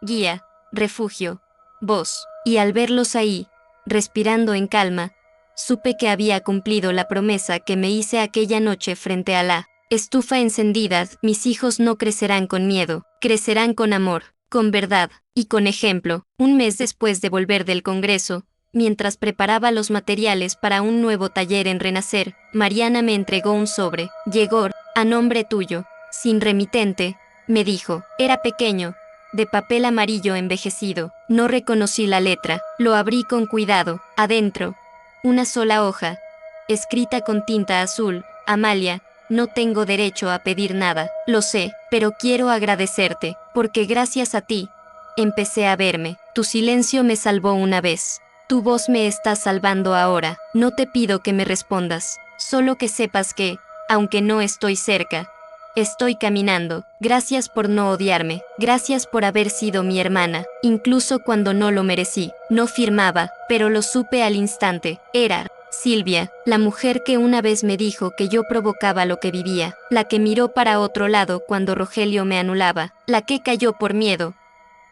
guía, refugio, voz. Y al verlos ahí, respirando en calma, supe que había cumplido la promesa que me hice aquella noche frente a la estufa encendida. Mis hijos no crecerán con miedo, crecerán con amor, con verdad y con ejemplo. Un mes después de volver del Congreso, mientras preparaba los materiales para un nuevo taller en Renacer, Mariana me entregó un sobre. Llegó a nombre tuyo, sin remitente, me dijo. Era pequeño, de papel amarillo envejecido. No reconocí la letra. Lo abrí con cuidado. Adentro una sola hoja, escrita con tinta azul. Amalia, no tengo derecho a pedir nada, lo sé, pero quiero agradecerte, porque gracias a ti, empecé a verme. Tu silencio me salvó una vez. Tu voz me está salvando ahora. No te pido que me respondas, solo que sepas que, aunque no estoy cerca, estoy caminando. Gracias por no odiarme. Gracias por haber sido mi hermana, incluso cuando no lo merecí. No firmaba, pero lo supe al instante. Era Silvia, la mujer que una vez me dijo que yo provocaba lo que vivía, la que miró para otro lado cuando Rogelio me anulaba, la que cayó por miedo,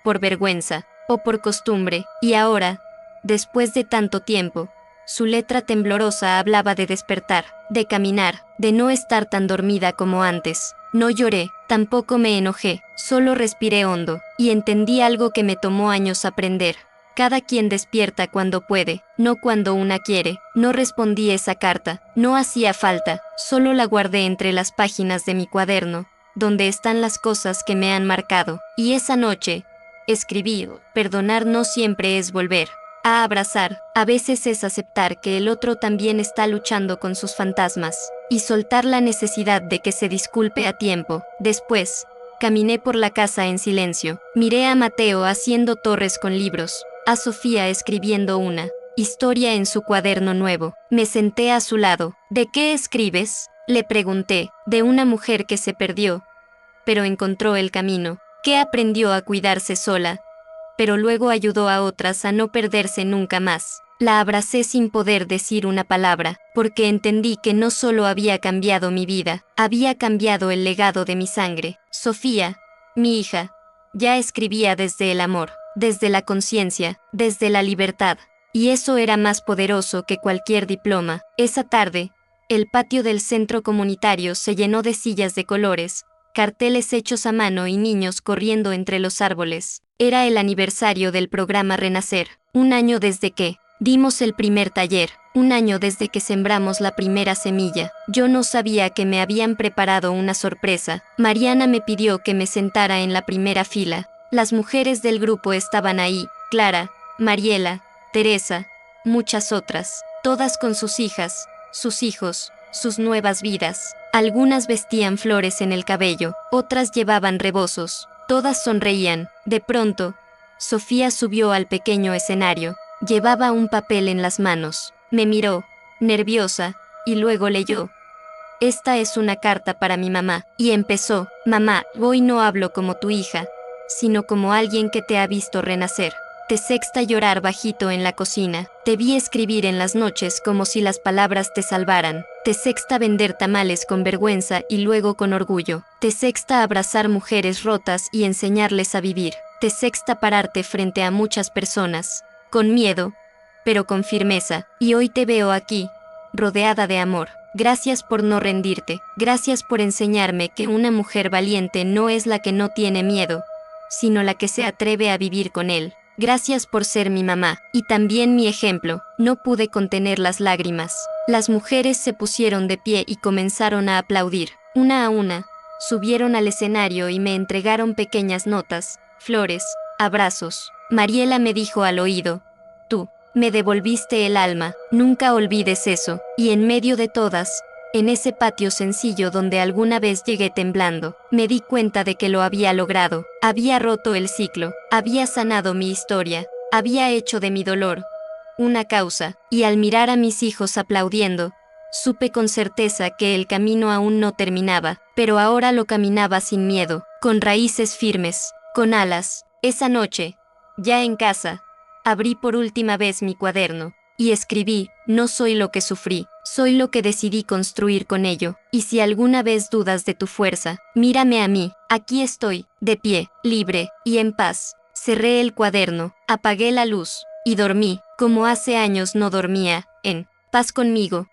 por vergüenza, o por costumbre, y ahora, después de tanto tiempo, su letra temblorosa hablaba de despertar, de caminar, de no estar tan dormida como antes. No lloré, tampoco me enojé, solo respiré hondo, y entendí algo que me tomó años aprender. Cada quien despierta cuando puede, no cuando una quiere. No respondí esa carta, no hacía falta, solo la guardé entre las páginas de mi cuaderno, donde están las cosas que me han marcado. Y esa noche, escribí, perdonar no siempre es volver a abrazar, a veces es aceptar que el otro también está luchando con sus fantasmas, y soltar la necesidad de que se disculpe a tiempo. Después, caminé por la casa en silencio, miré a Mateo haciendo torres con libros, a Sofía escribiendo una historia en su cuaderno nuevo. Me senté a su lado. ¿De qué escribes?, le pregunté. De una mujer que se perdió, pero encontró el camino, que aprendió a cuidarse sola, pero luego ayudó a otras a no perderse nunca más. La abracé sin poder decir una palabra, porque entendí que no solo había cambiado mi vida, había cambiado el legado de mi sangre. Sofía, mi hija, ya escribía desde el amor, desde la conciencia, desde la libertad, y eso era más poderoso que cualquier diploma. Esa tarde, el patio del centro comunitario se llenó de sillas de colores, carteles hechos a mano y niños corriendo entre los árboles. Era el aniversario del programa Renacer, 1 año desde que dimos el primer taller, 1 año desde que sembramos la primera semilla. Yo no sabía que me habían preparado una sorpresa. Mariana me pidió que me sentara en la primera fila. Las mujeres del grupo estaban ahí, Clara, Mariela, Teresa, muchas otras, todas con sus hijas, sus hijos, sus nuevas vidas. Algunas vestían flores en el cabello, otras llevaban rebozos, todas sonreían. De pronto, Sofía subió al pequeño escenario. Llevaba un papel en las manos. Me miró, nerviosa, y luego leyó. Esta es una carta para mi mamá. Y empezó. Mamá, hoy no hablo como tu hija, sino como alguien que te ha visto renacer. Te sexta llorar bajito en la cocina. Te vi escribir en las noches como si las palabras te salvaran. Te sexta vender tamales con vergüenza y luego con orgullo. Te sexta abrazar mujeres rotas y enseñarles a vivir. Te sexta pararte frente a muchas personas, con miedo, pero con firmeza. Y hoy te veo aquí, rodeada de amor. Gracias por no rendirte. Gracias por enseñarme que una mujer valiente no es la que no tiene miedo, sino la que se atreve a vivir con él. Gracias por ser mi mamá, y también mi ejemplo. No pude contener las lágrimas. Las mujeres se pusieron de pie y comenzaron a aplaudir. Una a una, subieron al escenario y me entregaron pequeñas notas, flores, abrazos. Mariela me dijo al oído, tú, me devolviste el alma, nunca olvides eso. Y en medio de todas, en ese patio sencillo donde alguna vez llegué temblando, me di cuenta de que lo había logrado. Había roto el ciclo, había sanado mi historia, había hecho de mi dolor una causa, y al mirar a mis hijos aplaudiendo, supe con certeza que el camino aún no terminaba, pero ahora lo caminaba sin miedo, con raíces firmes, con alas. Esa noche, ya en casa, abrí por última vez mi cuaderno, y escribí, no soy lo que sufrí, soy lo que decidí construir con ello. Y si alguna vez dudas de tu fuerza, mírame a mí, aquí estoy, de pie, libre, y en paz. Cerré el cuaderno, apagué la luz, y dormí, como hace años no dormía, en paz conmigo.